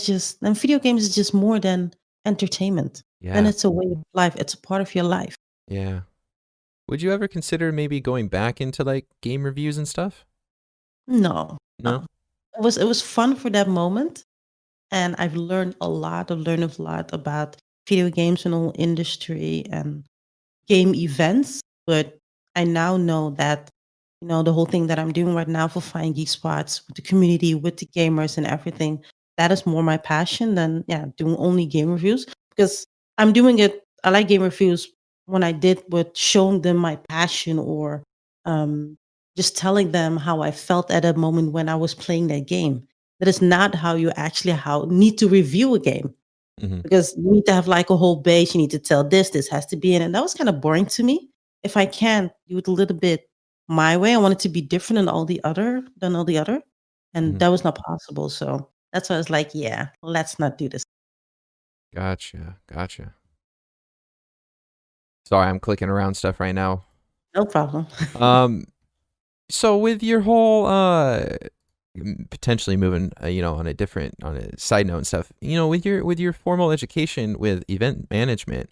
video games is just more than entertainment. Then yeah, it's a way of life. It's a part of your life. yeah. Would you ever consider maybe going back into like game reviews and stuff? No. No. No. It was fun for that moment. And I've learned a lot. I've learned a lot about video games and the whole industry and game events. But I now know that, the whole thing that I'm doing right now for Fine Geek Spots with the community, with the gamers and everything, that is more my passion than, yeah, doing only game reviews. Because I'm doing it, I like game reviews when I did with showing them my passion or um, just telling them how I felt at a moment when I was playing that game. That is not how you actually how need to review a game Hmm. because you need to have like a whole base. You need to tell this has to be in, and that was kind of boring to me. If I can do it a little bit my way, I want it to be different than all the other, and Hmm. that was not possible. So that's why I was like, yeah, let's not do this. Gotcha, gotcha. Sorry, I'm clicking around stuff right now. No problem. Um, so with your whole potentially moving, on a side note and stuff, with your formal education with event management,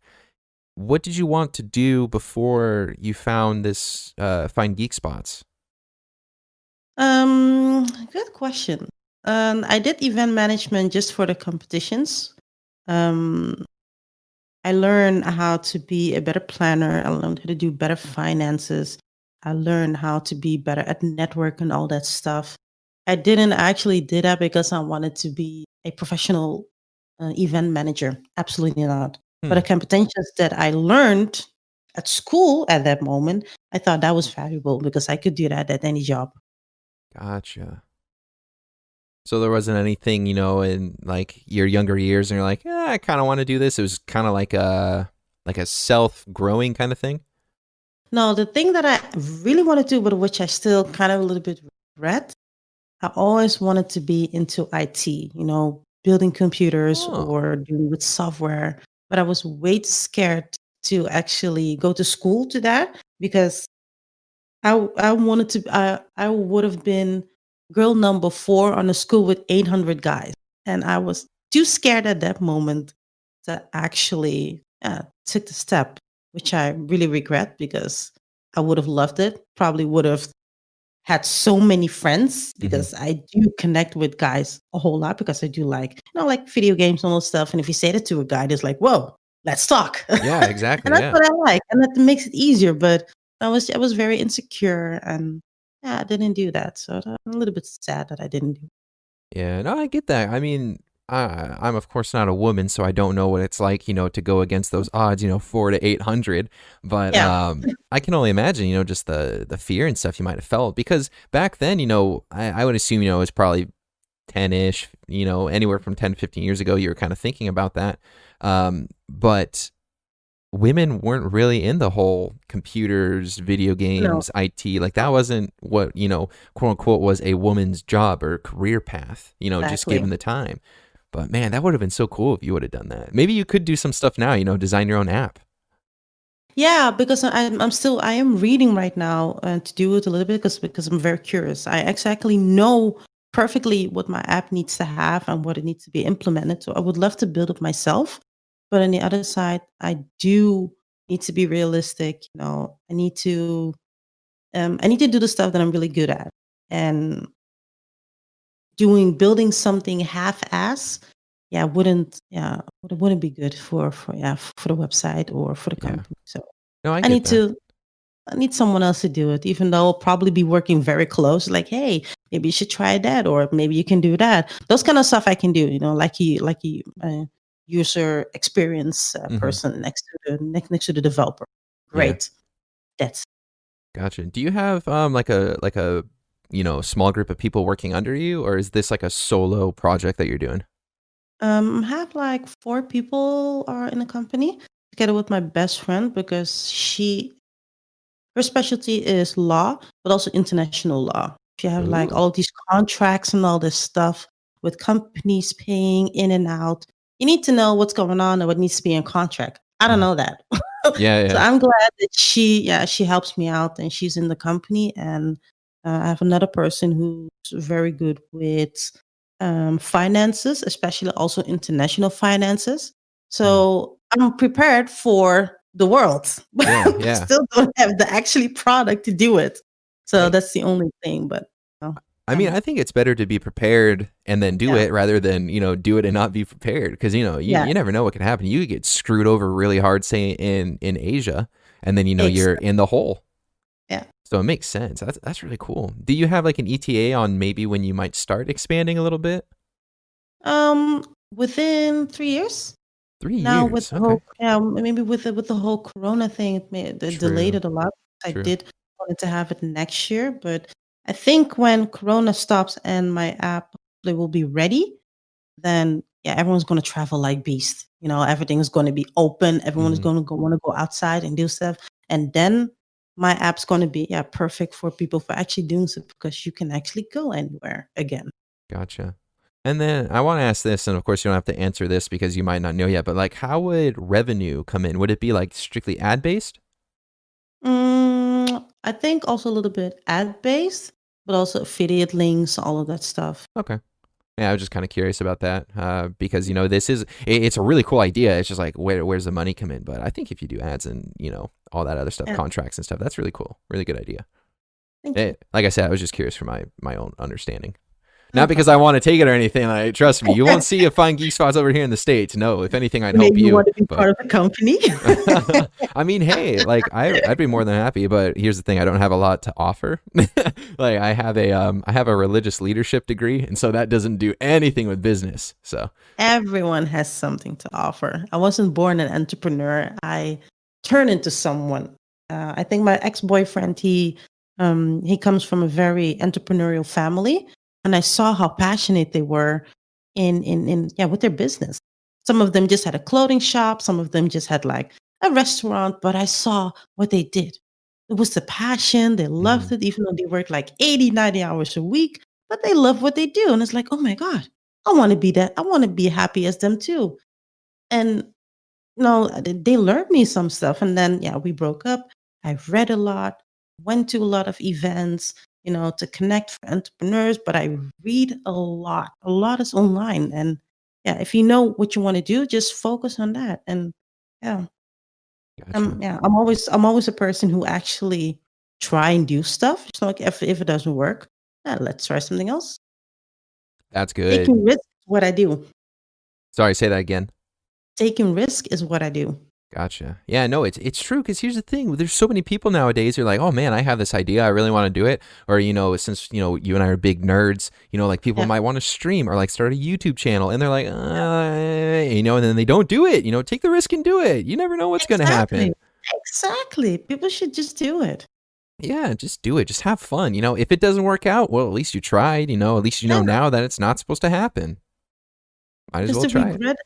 what did you want to do before you found this Find Geek Spots? Good question. I did event management just for the competitions. Um, I learned how to be a better planner. I learned how to do better finances. I learned how to be better at network and all that stuff. I didn't actually did that because I wanted to be a professional event manager. Absolutely not. But the Hmm, competencies that I learned at school at that moment, I thought that was valuable because I could do that at any job. gotcha. So there wasn't anything, in like your younger years, and you're like, I kind of want to do this. It was kind of like like a self-growing kind of thing? No, the thing that I really want to do, but which I still kind of a little bit regret, I always wanted to be into IT, building computers Oh, or dealing with software. But I was way too scared to actually go to school to that because I wanted to I would have been girl number 4 on a school with 800 guys, and I was too scared at that moment to actually took the step, which I really regret because I would have loved it. Probably would have had so many friends hmm, because I do connect with guys a whole lot because I do like video games and all that stuff. And if you say that to a guy, it's like, whoa, let's talk. yeah, And exactly, that's yeah. what I like. And that makes it easier. But I was very insecure and yeah, I didn't do that. So I'm a little bit sad that I didn't do. Yeah, no, I get that. I mean, I'm of course not a woman, so I don't know what it's like, to go against those odds, 4 to 800. But Yeah. I can only imagine, just the fear and stuff you might have felt because back then, I would assume, it was probably 10-ish, anywhere from 10 to 15 years ago, you were kind of thinking about that. But women weren't really in the whole computers, video No, games, IT. Like that wasn't what, quote unquote was a woman's job or career path, just exactly. given the time. But man, that would have been so cool if you would have done that. Maybe you could do some stuff now, design your own app. Yeah, because I am reading right now to do it a little bit because I'm very curious. I exactly know perfectly what my app needs to have and what it needs to be implemented. So I would love to build it myself, but on the other side, I do need to be realistic. I need to do the stuff that I'm really good at, and building something half-ass. Yeah, wouldn't be good for the website or for the Yeah. company. So No, I I get need that. to I need someone else to do it, even though I'll probably be working very close. Like, hey, maybe you should try that, or maybe you can do that. Those kind of stuff I can do. User experience Hmm. person next to the developer. Yeah. Great. That's Gotcha. Do you have like a small group of people working under you, or is this like a solo project that you're doing? have like 4 people are in the company together with my best friend because her specialty is law, but also international law. She have like Ooh. all these contracts and all this stuff with companies paying in and out. You need to know what's going on and what needs to be in contract. I don't Mhm. know that. Yeah, So yeah. I'm glad that she helps me out and she's in the company. And I have another person who's very good with finances, especially also international finances. Mhm. So I'm prepared for the world, but Yeah, I yeah. still don't have the actually product to do it. So Hey, that's the only thing. But I mean, um, I think it's better to be prepared and then do yeah, it rather than, do it and not be prepared because, yeah, you never know what can happen. You could get screwed over really hard, say in Asia, and then, you're exactly. in the hole. Yeah. So it makes sense. That's really cool. Do you have like an ETA on maybe when you might start expanding a little bit? Within 3 years. Three Now with years. the whole Okay. maybe with the whole corona thing, it delayed True. it a lot. I True. did wanted to have it next year, but I think when corona stops and my app they will be ready, then yeah, everyone's gonna travel like beasts. Everything's gonna be open. Everyone is Hmm. gonna wanna go outside and do stuff. And then my app's gonna be perfect for people for actually doing so because you can actually go anywhere again. Gotcha. And then I want to ask this, and of course you don't have to answer this because you might not know yet, but like how would revenue come in? Would it be like strictly ad based? I think also a little bit ad based, but also affiliate links, all of that stuff. Okay. Yeah, I was just kind of curious about that because this is it's a really cool idea. It's just like where's the money come in? But I think if you do ads and all that other stuff, Yeah, contracts and stuff, that's really cool. Really good idea. thank you. Like I said, I was just curious for my own understanding. No Not because I problem. want to take it or anything. Like, trust me, you won't see a Fine Geek Spots over here in the States. No, if anything, I'd help Maybe you you. want to be But part of the company. I mean, hey, like I'd be more than happy. But here's the thing: I don't have a lot to offer. Like I have a religious leadership degree, and so that doesn't do anything with business. So Everyone has something to offer. I wasn't born an entrepreneur. I turned into someone. I think my ex-boyfriend, he comes from a very entrepreneurial family, and I saw how passionate they were in with their business. Some of them just had a clothing shop. Some of them just had like a restaurant, but I saw what they did. It was the passion. They loved Mhm. it, even though they work like 80, 90 hours a week, but they love what they do. And it's like, oh my God, I want to be that. I want to be happy as them too. And no, they learned me some stuff, and then yeah, we broke up. I've read a lot, went to a lot of events, to connect for entrepreneurs, but I read a lot. A lot is online, and yeah, if you know what you want to do, just focus on that. And yeah, Gotcha. yeah, I'm always a person who actually try and do stuff. So like if it doesn't work, yeah, let's try something else. That's good. Taking risk is what I do. Sorry, say that again. Taking risk is what I do. Gotcha. Yeah, no, it's true because here's the thing. There's so many people nowadays who are like, oh man, I have this idea. I really want to do it. Or, since, you and I are big nerds, like people Yeah, might want to stream or like start a YouTube channel and they're like, and then they don't do it. Take the risk and do it. You never know what's going to exactly. happen. Exactly. People should just do it. Yeah, just do it. Just have fun. If it doesn't work out, well, at least you tried, at least you know Yeah, now that it's not supposed to happen. Might as because well the try it.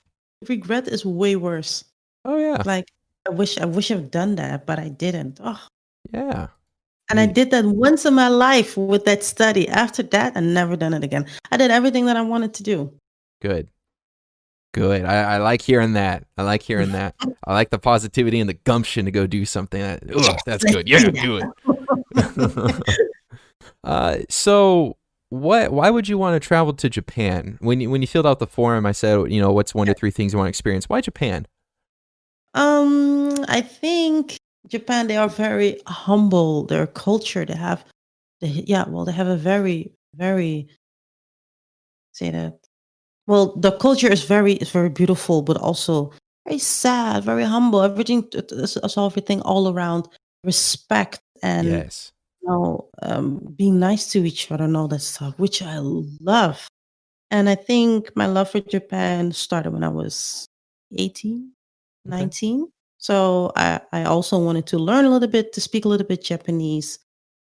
regret is way worse. Oh, yeah. Like, I wish I've done that, but I didn't. Oh, Yeah. and I You- did that once in my life with that study. After that, I never done it again. I did everything that I wanted to do. Good. Good. I like hearing that. I like hearing that. I like the positivity and the gumption to go do something. Yes, That's let's good. do Yeah, do it. that. So why would you want to travel to Japan? When you filled out the form, I said, what's 1 to 3 things you want to experience? Why Japan? I think Japan, they are very humble. Their culture, yeah, well, they have a very, very, say that. Well, the culture is very beautiful, but also very sad, very humble. Everything is everything all around respect and Yes. being nice to each other and all that stuff, which I love. And I think my love for Japan started when I was 18, Okay. 19. So I also wanted to learn a little bit, to speak a little bit Japanese.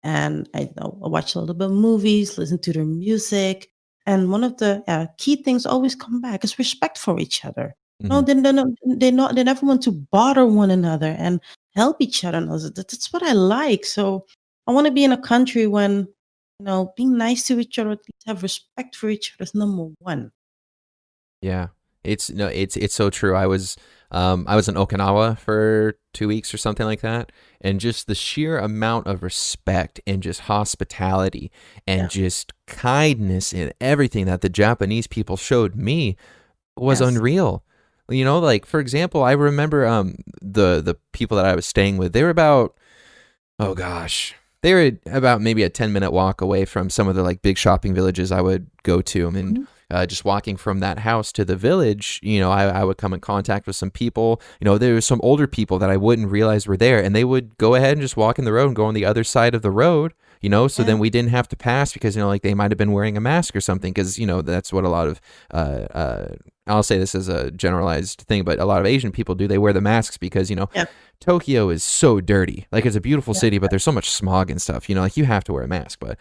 And I watch a little bit of movies, listen to their music. And one of the key things always come back is respect for each other. No, Hmm. they never want to bother one another and help each other. And that's what I like. So I want to be in a country when, being nice to each other, at least have respect for each other is number one. Yeah. It's no, it's so true. I was in Okinawa for 2 weeks or something like that, and just the sheer amount of respect and just hospitality and Yeah. just kindness and everything that the Japanese people showed me was Yes. unreal. Like for example, I remember the people that I was staying with, they were about, oh gosh, they were about maybe a 10-minute walk away from some of the like big shopping villages I would go to. And Mhm. just walking from that house to the village, I would come in contact with some people. There was some older people that I wouldn't realize were there, and they would go ahead and just walk in the road and go on the other side of the road. So Yeah. then we didn't have to pass because like they might have been wearing a mask or something, because that's what a lot of I'll say this as a generalized thing, but a lot of Asian people do. They wear the masks because Yeah. Tokyo is so dirty. Like, it's a beautiful Yeah. city, but there's so much smog and stuff. Like, you have to wear a mask. But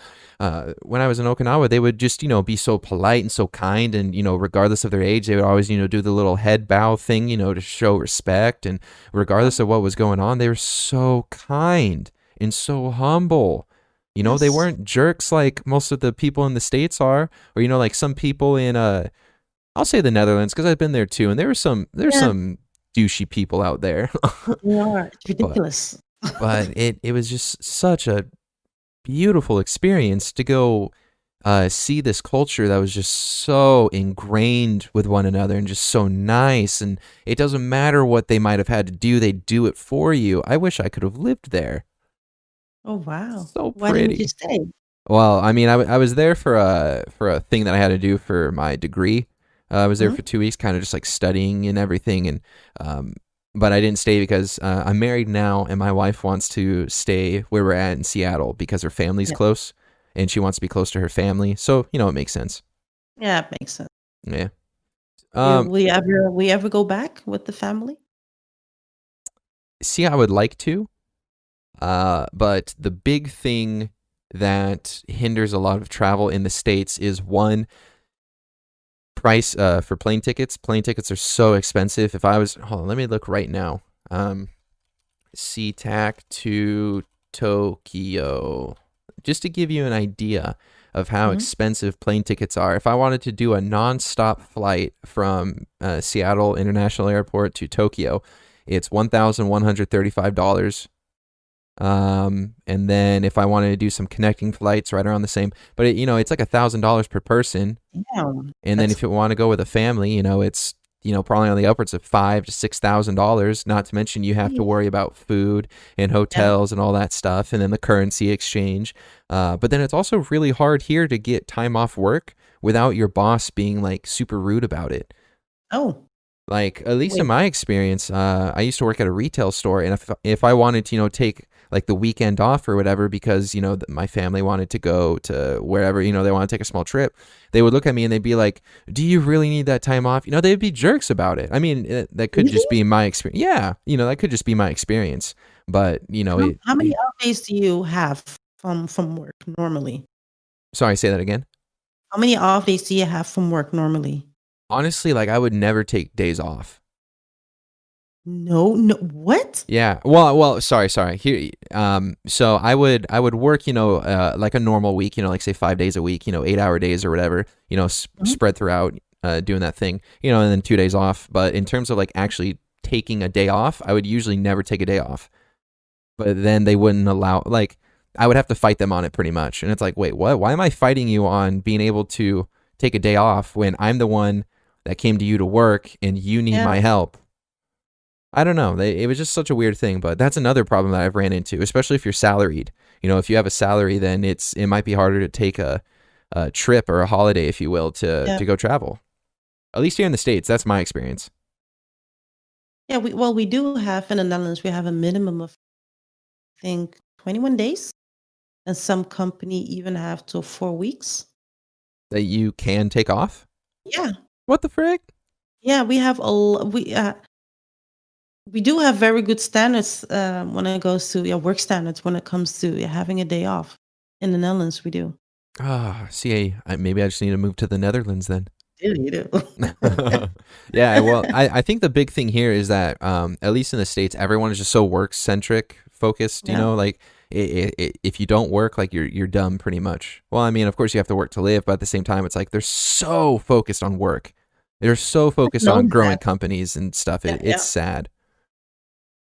when I was in Okinawa, they would just be so polite and so kind, and regardless of their age, they would always do the little head bow thing, to show respect. And regardless of what was going on, they were so kind and so humble. They Yes. weren't jerks like most of the people in the States are, or like some people in I'll say the Netherlands, because I've been there too, and there's Yeah. some douchey people out there. They are. It's but ridiculous. but it was just such a beautiful experience to go see this culture that was just so ingrained with one another and just so nice. And it doesn't matter what they might have had to do, they do it for you. I wish I could have lived there. Oh, wow. So Why didn't you pretty. stay? Well, I mean, I was there for a thing that I had to do for my degree. I was there Mhm. for 2 weeks, kind of just like studying and everything, and but I didn't stay because I'm married now, and my wife wants to stay where we're at in Seattle because her family's Yeah. close, and she wants to be close to her family. So it makes sense. Yeah, it makes sense. Yeah. You Um, will you ever go back with the family? See, I would like to, but the big thing that hinders a lot of travel in the States is, one, price for plane tickets. Plane tickets are so expensive. If I was, hold on, let me look right now. SeaTac to Tokyo. Just to give you an idea of how Mhm. expensive plane tickets are. If I wanted to do a non-stop flight from Seattle International Airport to Tokyo, it's $1,135. And then if I wanted to do some connecting flights, right around the same. But it's like $1,000 per person. Yeah, And then that's if you want to go with a family, it's probably on the upwards of $5,000 to $6,000. Not to mention you have to worry about food and yeah. hotels and all that stuff, and then the currency exchange. But then it's also really hard here to get time off work without your boss being like super rude about it. Oh, Like, at least in wait. my experience, I used to work at a retail store, and if I wanted to, take like the weekend off or whatever because my family wanted to go to wherever, they want to take a small trip, they would look at me and they'd be like, "Do you really need that time off?" They'd be jerks about it. I mean, that could Really? just be my experience. Yeah, that could just be my experience. But How many off days do you have from work normally? sorry, say that again. How many off days do you have from work normally? Honestly, like I would never take days off. No, no. What? Yeah. Well. Sorry. Here. So I would work, like a normal week, like say 5 days a week, 8-hour days or whatever, Mhm. spread throughout, doing that thing, and then 2 days off. But in terms of like actually taking a day off, I would usually never take a day off. But then they wouldn't allow, like, I would have to fight them on it pretty much. And it's like, wait, what? Why am I fighting you on being able to take a day off when I'm the one that came to you to work and you need Yeah. my help? I don't know. It was just such a weird thing, but that's another problem that I've ran into, especially if you're salaried. If you have a salary, then it might be harder to take a trip or a holiday, if you will, to Yeah. to go travel. At least here in the States, that's my experience. Yeah, we do have in the Netherlands, we have a minimum of, I think, 21 days, and some company even have to 4 weeks. That you can take off. Yeah. What the frick? Yeah, we do have very good standards when it goes to, yeah, work standards when it comes to, yeah, having a day off. In the Netherlands, we do. See, maybe I just need to move to the Netherlands then. You do. Yeah, well, I think the big thing here is that at least in the States, everyone is just so work centric focused. Yeah. Like if you don't work, like you're dumb pretty much. Well, I mean, of course you have to work to live, but at the same time, it's like they're so focused on work. They're so I've focused on noticed growing that. companies and stuff. Yeah, It's yeah. sad.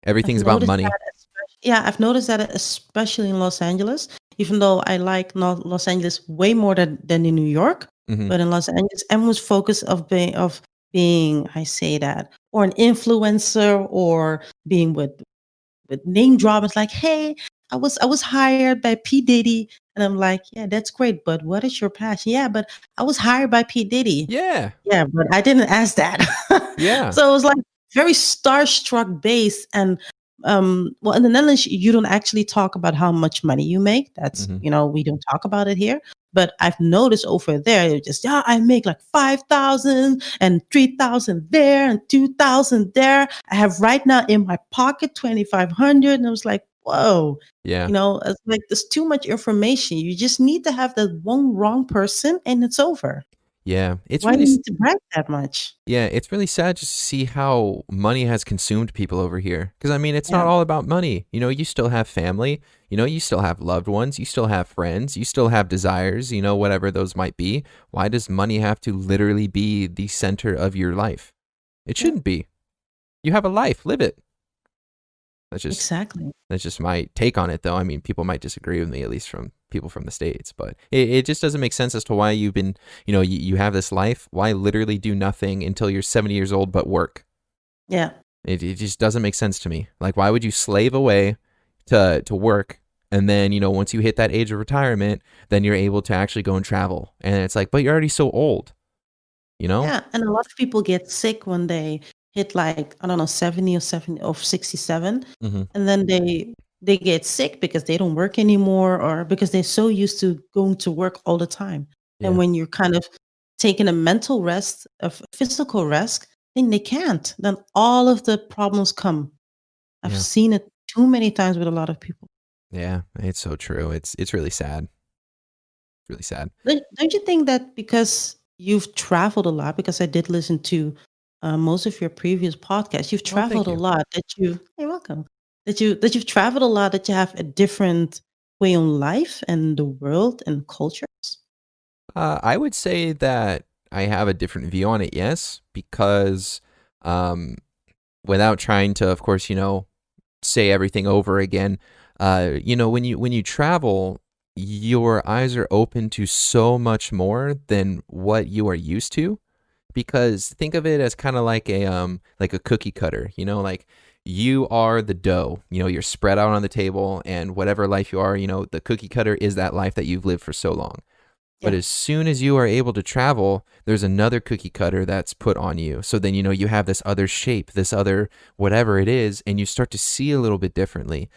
I've Everything's about noticed money. that I've noticed that especially in Los Angeles, even though I like Los Angeles way more than in New York, Hmm. but in Los Angeles, everyone's focus of being, I say that, or an influencer or being with name drop. It's like, hey, I was hired by P. Diddy. And I'm like, yeah, that's great. But what is your passion? Yeah, but I was hired by P. Diddy. Yeah, Yeah, but I didn't ask that. yeah. So it was like very starstruck base. And well, in the Netherlands, you don't actually talk about how much money you make. That's, Hmm. we don't talk about it here. But I've noticed over there, it's just, yeah, I make like 5,000 and 3,000 there and 2,000 there. I have right now in my pocket 2,500. And I was like, whoa, Yeah. it's like there's too much information. You just need to have that one wrong person and it's over. Yeah. It's Why do really you need to brag that much? Yeah, it's really sad just to see how money has consumed people over here. Because, I mean, it's not Yeah, all about money. You still have family, you still have loved ones, you still have friends, you still have desires, whatever those might be. Why does money have to literally be the center of your life? It yeah, shouldn't be. You have a life, live it. That's just exactly. that's just my take on it, though. I mean, people might disagree with me, at least from people from the States, but it just doesn't make sense as to why you've been, you have this life. Why literally do nothing until you're 70 years old but work? Yeah, It just doesn't make sense to me. Like, why would you slave away to work? And then, once you hit that age of retirement, then you're able to actually go and travel. And it's like, but you're already so old, you know? yeah, and a lot of people get sick when they hit like, I don't know, 70 or 70 or 67, Hmm. and then they get sick because they don't work anymore or because they're so used to going to work all the time. And Yeah. when you're kind of taking a mental rest, a physical rest, then they can't. Then all of the problems come. I've Yeah. seen it too many times with a lot of people. Yeah. It's so true. It's really sad. It's really sad. Don't you think that because you've traveled a lot, because I did listen to most of your previous podcasts, you've Oh, thank traveled a you. lot, that you're welcome. that you've traveled a lot, that you have a different way on life and the world and cultures? I would say that I have a different view on it, yes, because um, without trying to, of course, say everything over again, when you travel, your eyes are open to so much more than what you are used to. Because think of it as kind of like a cookie cutter, like you are the dough, you're spread out on the table, and whatever life you are, the cookie cutter is that life that you've lived for so long. But Yeah, as soon as you are able to travel, there's another cookie cutter that's put on you. So then, you have this other shape, this other whatever it is, and you start to see a little bit differently.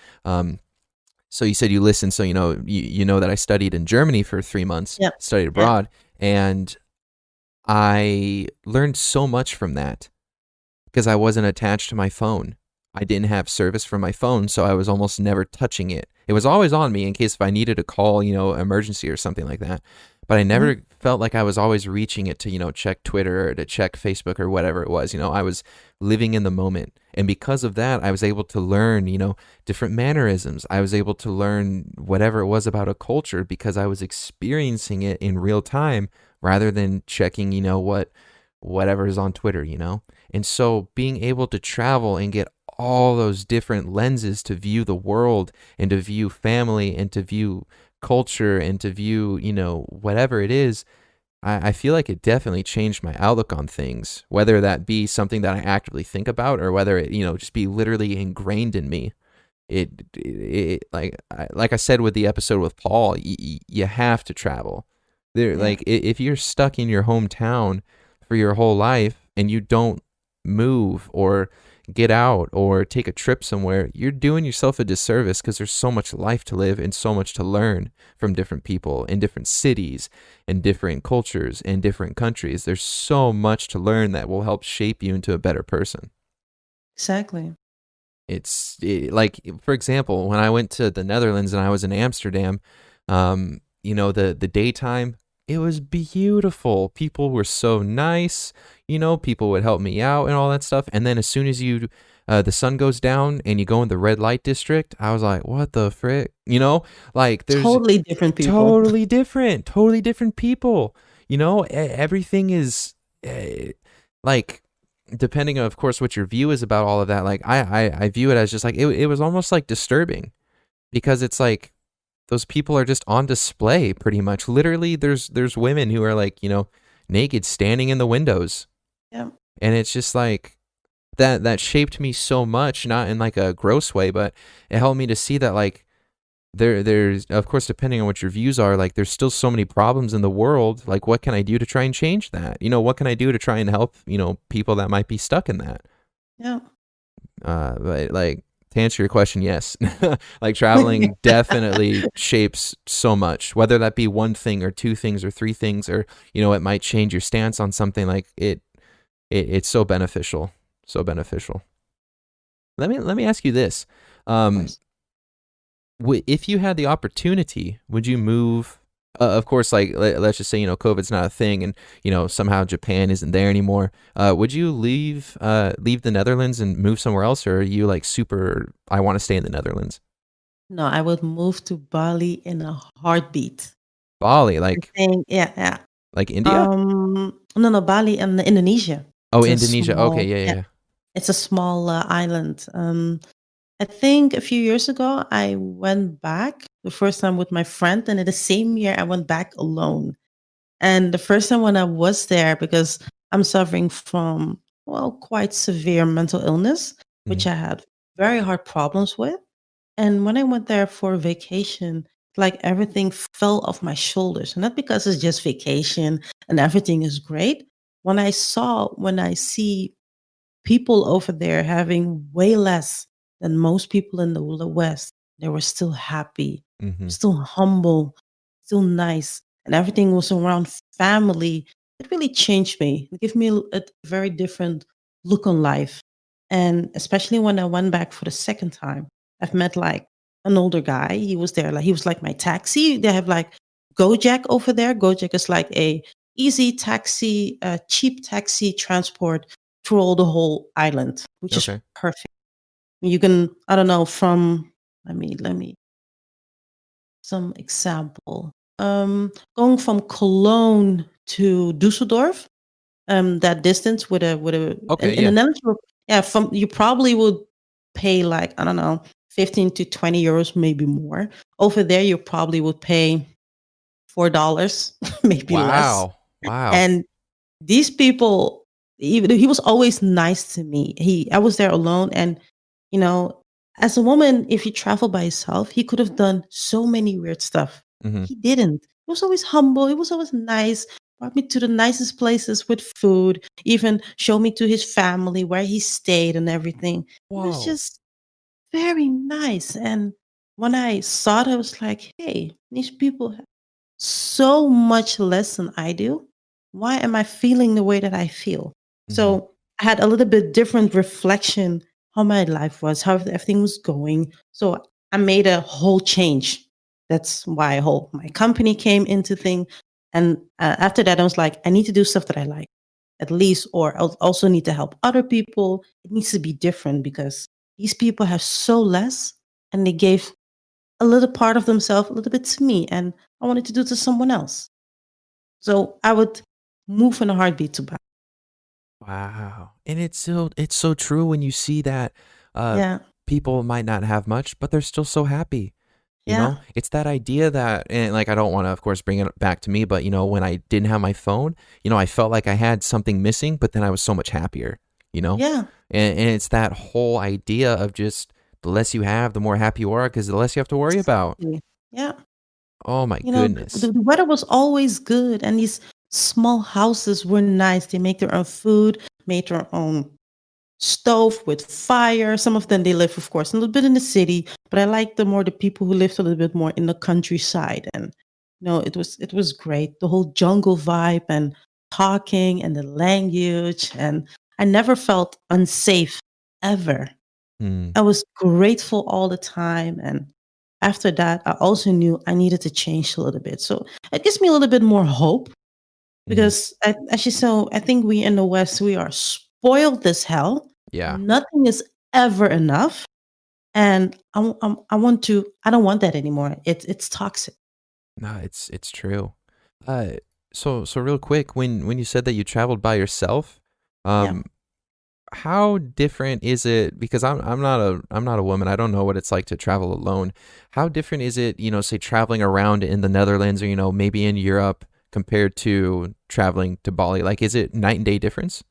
So you said you listened, so you know that I studied in Germany for 3 months, yeah, studied yeah. abroad, and I learned so much from that because I wasn't attached to my phone. I didn't have service from my phone, so I was almost never touching it. It was always on me in case if I needed to call, emergency or something like that. But I Mhm. never felt like I was always reaching it to, check Twitter or to check Facebook or whatever it was. I was living in the moment. And because of that, I was able to learn, different mannerisms. I was able to learn whatever it was about a culture because I was experiencing it in real time rather than checking, whatever is on Twitter. And so being able to travel and get all those different lenses to view the world and to view family and to view culture and to view, whatever it is, I feel like it definitely changed my outlook on things, whether that be something that I actively think about or whether it, just be literally ingrained in me. Like I said with the episode with Paul, you have to travel. Yeah, If you're stuck in your hometown for your whole life and you don't move or get out or take a trip somewhere, you're doing yourself a disservice because there's so much life to live and so much to learn from different people in different cities and different cultures and different countries. There's so much to learn that will help shape you into a better person. exactly. Like, for example, when I went to the Netherlands and I was in Amsterdam, the daytime, it was beautiful. People were so nice. People would help me out and all that stuff. And then as soon as the sun goes down and you go in the red light district, I was like, what the frick? Like there's Totally different people. totally different people. Everything is like, depending on, of course, what your view is about all of that. Like I view it as just like it was almost like disturbing because it's like those people are just on display pretty much. Literally, there's women who are like, naked standing in the windows, Yeah. and it's just like that shaped me so much, not in like a gross way, but it helped me to see that like there's, of course, depending on what your views are, like there's still so many problems in the world. Like, what can I do to try and change that? What can I do to try and help, people that might be stuck in that? Yeah. But like, to answer your question, yes, like traveling definitely shapes so much, whether that be one thing or two things or three things, or, it might change your stance on something. Like it's so beneficial, so beneficial. Let me ask you this. Of Um, course. if you had the opportunity, would you move? Of course, like let's just say COVID's not a thing, and somehow Japan isn't there anymore. Would you leave the Netherlands and move somewhere else, or are you like super? I want to stay in the Netherlands. No, I would move to Bali in a heartbeat. Bali, I think, yeah, yeah. like India? No, no, Bali and Indonesia. Oh, It's a Indonesia. Okay, small, yeah, yeah, yeah, yeah. it's a small island. I think a few years ago I went back the first time with my friend, and in the same year I went back alone. And the first time when I was there, because I'm suffering from, well, quite severe mental illness, Mm-hmm. which I had very hard problems with. And when I went there for vacation, like everything fell off my shoulders. And not because it's just vacation and everything is great. When I see people over there having way less than most people in the West, they were still happy, Mm-hmm. still humble, still nice, and everything was around family. It really changed me. It gave me a very different look on life. And especially when I went back for the second time, I've met like an older guy. He was there, like he was like my taxi. They have like Gojek over there. Gojek is like a easy taxi, cheap taxi transport through all the whole island, which is Okay. perfect. You can, I don't know, from let me some example. Going from Cologne to Dusseldorf, that distance with a Okay, in the yeah. Netherlands, yeah, from you probably would pay like, I don't know, 15 to 20 euros, maybe more. Over there, you probably would pay $4, maybe less. Wow. Wow. And these people, even he was always nice to me. I was there alone, and you know, as a woman, if you travel by yourself, he could have done so many weird stuff. Hmm. He didn't. He was always humble. He was always nice. Brought me to the nicest places with food. Even showed me to his family where he stayed and everything. It was Whoa. just very nice. And when I saw it, I was like, "Hey, these people so much less than I do. Why am I feeling the way that I feel?" Hmm. So I had a little bit different reflection how my life was, how everything was going. So I made a whole change. That's why whole my company came into thing. And after that, I was like, I need to do stuff that I like, at least, or I also need to help other people. It needs to be different because these people have so less, and they gave a little part of themselves, a little bit to me, and I wanted to do to someone else. So I would move in a heartbeat to buy. Wow. And it's so true when you see that uh Yeah, people might not have much, but they're still so happy. You yeah, know, it's that idea that, and like, I don't want to, of course, bring it back to me, but when I didn't have my phone, I felt like I had something missing, but then I was so much happier, you know? yeah. And it's that whole idea of just the less you have, the more happy you are because the less you have to worry about. Exactly. Yeah. Oh my The goodness. weather was always good, and these small houses were nice. They make their own food, made their own stove with fire. Some of them they live, of course, a little bit in the city, but I like the people who lived a little bit more in the countryside. And it was great. The whole jungle vibe and talking and the language, and I never felt unsafe ever. Hmm. I was grateful all the time. And after that, I also knew I needed to change a little bit. So it gives me a little bit more hope Hmm. because I think we in the West, we are spoiled as hell. Yeah. Nothing is ever enough. And I don't want that anymore. It's toxic. No, it's true. Uh, so real quick, when you said that you traveled by yourself, Yeah. um, how different is it? Because I'm not a woman. I don't know what it's like to travel alone. How different is it, say traveling around in the Netherlands or maybe in Europe compared to traveling to Bali? Like, is it night and day difference?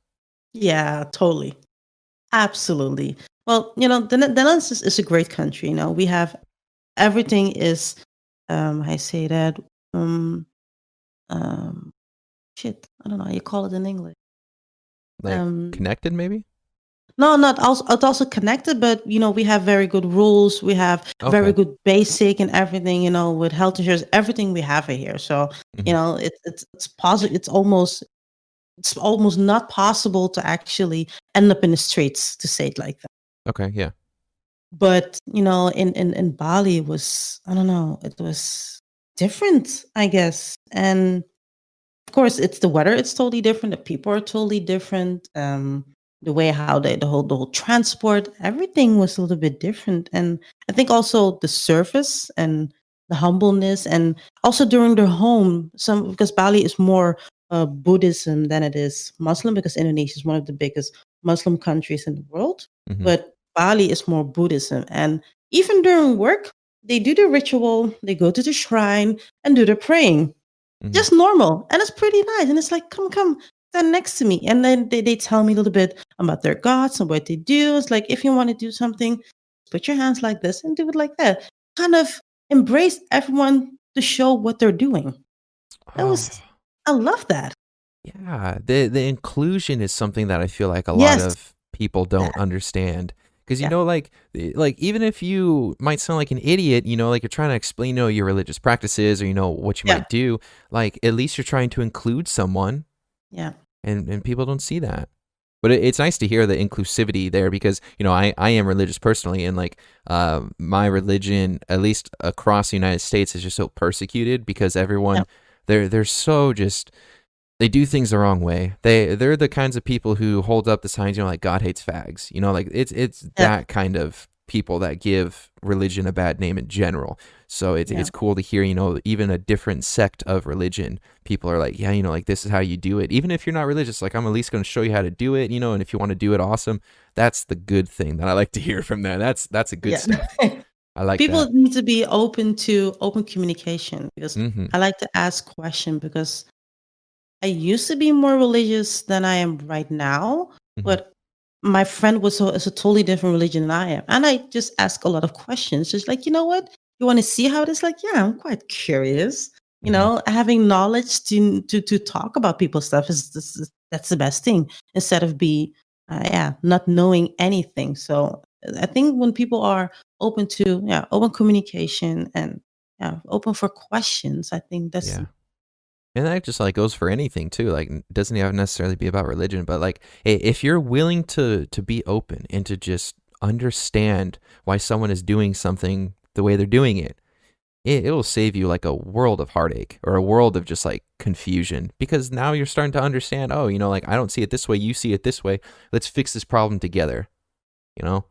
Yeah, totally. Absolutely. Well, the Netherlands is a great country. We have everything is, I say that, um, um, shit, I don't know how you call it in English. Like Um, connected, maybe? no, not also, it's also connected, but we have very good rules. We have very Okay. good basic and everything. With health insurance, everything we have it here. So Hmm. it's positive. It's almost not possible to actually end up in the streets, to say it like that. Okay. Yeah. But in Bali, it was, I don't know, it was different, I guess. And of course, it's the weather. It's totally different. The people are totally different. The way how the whole transport, everything was a little bit different. And I think also the service and the humbleness, and also during their home, some because Bali is more Buddhism than it is Muslim, because Indonesia is one of the biggest Muslim countries in the world, Hmm. but Bali is more Buddhism. And even during work, they do the ritual. They go to the shrine and do the praying, Hmm. just normal, and it's pretty nice. And it's like, come, stand next to me. And then they tell me a little bit about their gods and what they do. It's like, if you want to do something, put your hands like this and do it like that. Kind of embrace everyone to show what they're doing. That Oh. was I love that. Yeah, the inclusion is something that I feel like a lot Yes, of people that. don't understand. Because Yeah, like even if you might sound like an idiot, like you're trying to explain, your religious practices or what you yeah, might do, like at least you're trying to include someone, yeah, and people don't see that. But it's nice to hear the inclusivity there because I am religious personally, and like my religion, at least across the United States, is just so persecuted because yeah, everyone they're so just. they do things the wrong way. They're the kinds of people who hold up the signs, like God hates fags. Like it's Yeah, that kind of people that give religion a bad name in general. So yeah, it's cool to hear, even a different sect of religion. People are like, yeah, like this is how you do it. Even if you're not religious, like I'm at least going to show you how to do it, and if you want to do it, awesome. That's the good thing that I like to hear from that. That's a good yeah. stuff. I like People that. need to be open to open communication because Mm-hmm. I like to ask questions because I used to be more religious than I am right now, Mm-hmm. but my friend is a totally different religion than I am. And I just ask a lot of questions. Just like, you know what? You want to see how it is? Like, yeah, I'm quite curious. Mm-hmm. Having knowledge to talk about people's stuff that's the best thing instead of not knowing anything. So I think when people are open to open communication and open for questions, I think that's Yeah. And that just like goes for anything too. Like it doesn't even necessarily be about religion, but like if you're willing to be open and to just understand why someone is doing something the way they're doing it, it will save you like a world of heartache or a world of just like confusion, because now you're starting to understand, oh, like I don't see it this way, you see it this way. Let's fix this problem together, you know?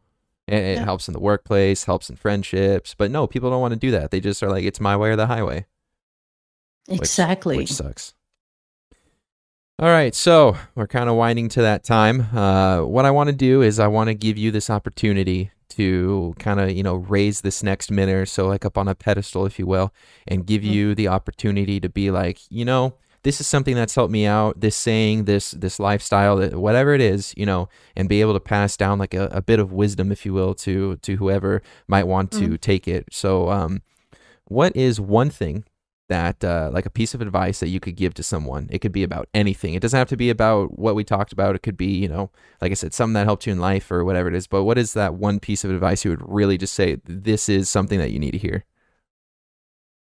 And it yeah, helps in the workplace, helps in friendships, but no, people don't want to do that. They just are like, it's my way or the highway, which exactly. sucks. All right, so we're kind of winding to that time. What I want to do is I want to give you this opportunity to kind of, raise this next minute or so, like up on a pedestal, if you will, and give Mm, you the opportunity to be like, this is something that's helped me out, this saying, this lifestyle, whatever it is, and be able to pass down like a bit of wisdom, if you will, to whoever might want mm. to take it. So, what is one thing that like a piece of advice that you could give to someone? It could be about anything. It doesn't have to be about what we talked about. It could be, like I said, something that helped you in life or whatever it is. But what is that one piece of advice you would really just say, this is something that you need to hear?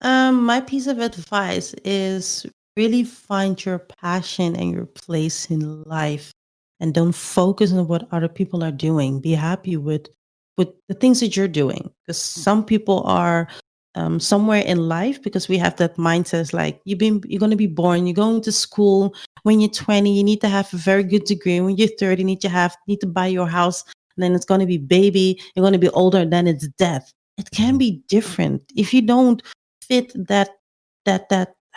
My piece of advice is really find your passion and your place in life and don't focus on what other people are doing. Be happy with the things that you're doing. Because some people are somewhere in life because we have that mindset it's like you're gonna be born, you're going to school when you're 20, you need to have a very good degree. When you're 30, you need to buy your house, and then it's gonna be baby, you're gonna be older, and then it's death. It can Mhm. be different. If you don't fit that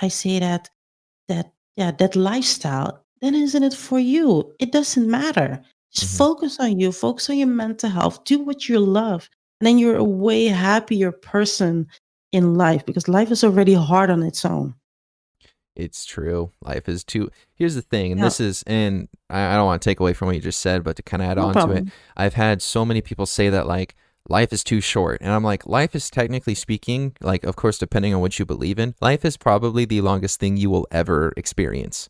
I say that lifestyle, then isn't it for you? It doesn't matter. Just Mhm. focus on you, focus on your mental health, do what you love, and then you're a way happier person in life because life is already hard on its own. It's true. Life is too. Here's the thing, and Yeah, this is, and I don't want to take away from what you just said, but to kind of add no on to it, problem. I've had so many people say that like life is too short, and I'm like, life is technically speaking, like of course, depending on what you believe in, life is probably the longest thing you will ever experience.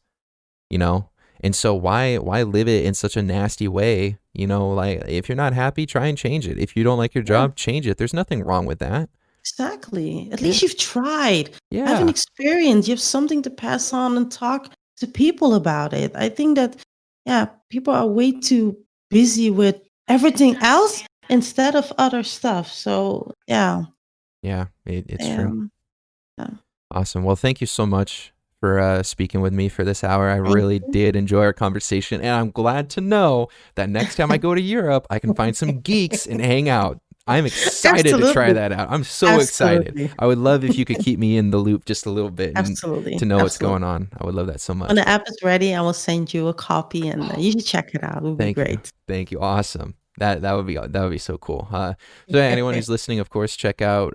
You know, and so why live it in such a nasty way? Like if you're not happy, try and change it. If you don't like your Yeah, job, change it. There's nothing wrong with that. exactly. At Yeah, least you've tried. Have an yeah. experience. You have something to pass on and talk to people about it. I think that, yeah, people are way too busy with everything else instead of other stuff. So, yeah, Yeah, it's true. um, yeah. Awesome. Well, thank you so much for speaking with me for this hour. I Thank really you. did enjoy our conversation, and I'm glad to know that next time I go to Europe, I can find some geeks and hang out. I'm excited to try Absolutely. that out. I'm so excited. Absolutely. I would love if you could keep me in the loop just a little bit and to Absolutely. know what's Absolutely. going on. I would love that so When much. the app is ready, I will send you a copy and you should check it out. It would be Thank you. great. Thank you. Awesome. That would be so cool. So yeah, anyone who's listening, of course, check out.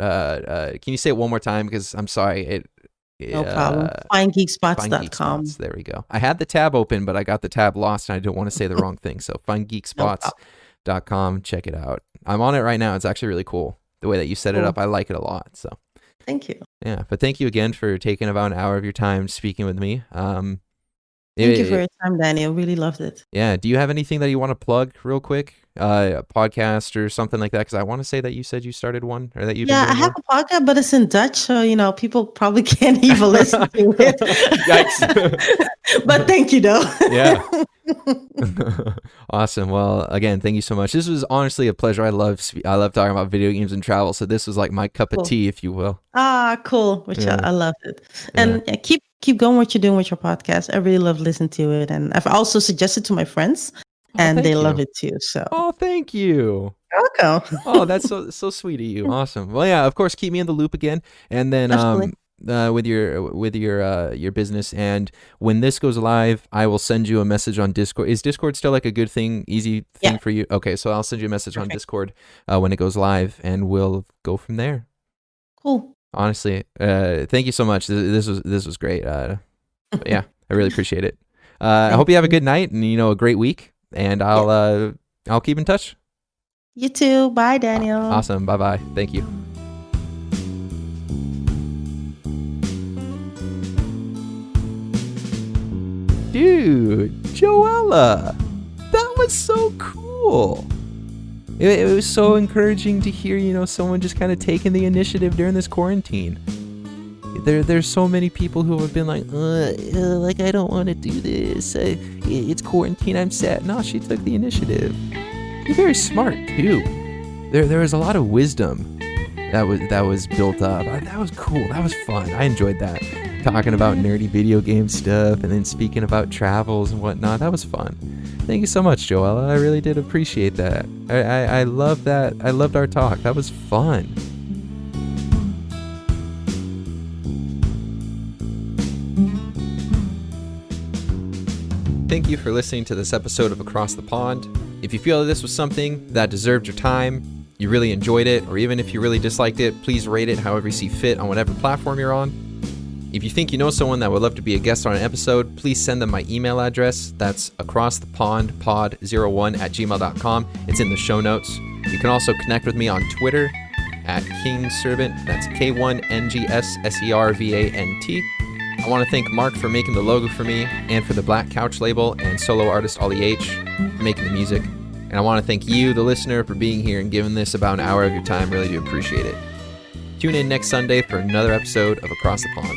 Can you say it one more time? Because I'm sorry. No problem. Uh, Find Geek Spots. Findgeekspots.com. There we go. I had the tab open, but I got the tab lost, and I don't want to say the wrong thing. So No problem. findgeekspots.com. Check it out. I'm on it right now. It's actually really cool. The way that you set it Cool. up, I like it a lot. So Thank you. yeah, but thank you again for taking about an hour of your time speaking with me. Thank you for It, your time, Daniel. Really loved it. yeah. Do you have anything that you want to plug real quick? a podcast or something like that? Because I want to say that you said you started one or that you've been Yeah, I doing have one. a podcast, but it's in Dutch, so people probably can't even listen to it. Yikes. But thank you, though. Yeah. Awesome. Well, again, thank you so much. This was honestly a pleasure. I love talking about video games and travel. So this was like my cup of Cool. tea, if you will. Cool. Which Yeah. I loved it. Yeah. And keep going what you're doing with your podcast. I really love listening to it, and I've also suggested to my friends, and thank they you. love it too. So Oh, thank you. welcome. Oh, that's so sweet of you. Awesome. Well, yeah, of course, keep me in the loop again, and then Definitely. with your business. And when this goes live, I will send you a message on Discord. Is Discord still like a good thing, easy thing Yeah. for you? Okay, so I'll send you a message on Perfect. Discord when it goes live, and we'll go from there. Cool. Honestly, thank you so much. This was great. But yeah, I really appreciate it. I hope you have a good night and a great week. And I'll keep in touch. You too. Bye, Daniel. Awesome. Bye bye. Thank you. Dude, Joëlla, that was so cool. It was so encouraging to hear, someone just kind of taking the initiative during this quarantine. There's so many people who have been like, I don't want to do this. It's quarantine. I'm sad. No, she took the initiative. You're very smart too. There was a lot of wisdom that was built up. That was cool. That was fun. I enjoyed that. Talking about nerdy video game stuff and then speaking about travels and whatnot. That was fun. Thank you so much, Joëlla. I really did appreciate that. I love that. I loved our talk. That was fun. Thank you for listening to this episode of Across the Pond. If you feel that this was something that deserved your time, you really enjoyed it, or even if you really disliked it, please rate it however you see fit on whatever platform you're on. If you think you know someone that would love to be a guest on an episode, please send them my email address. That's acrossthepondpod01@gmail.com. It's in the show notes. You can also connect with me on Twitter @KingServant. That's KINGSSERVANT. I want to thank Mark for making the logo for me, and for the Black Couch label, and solo artist Ollie H for making the music. And I want to thank you, the listener, for being here and giving this about an hour of your time. Really do appreciate it. Tune in next Sunday for another episode of Across the Pond.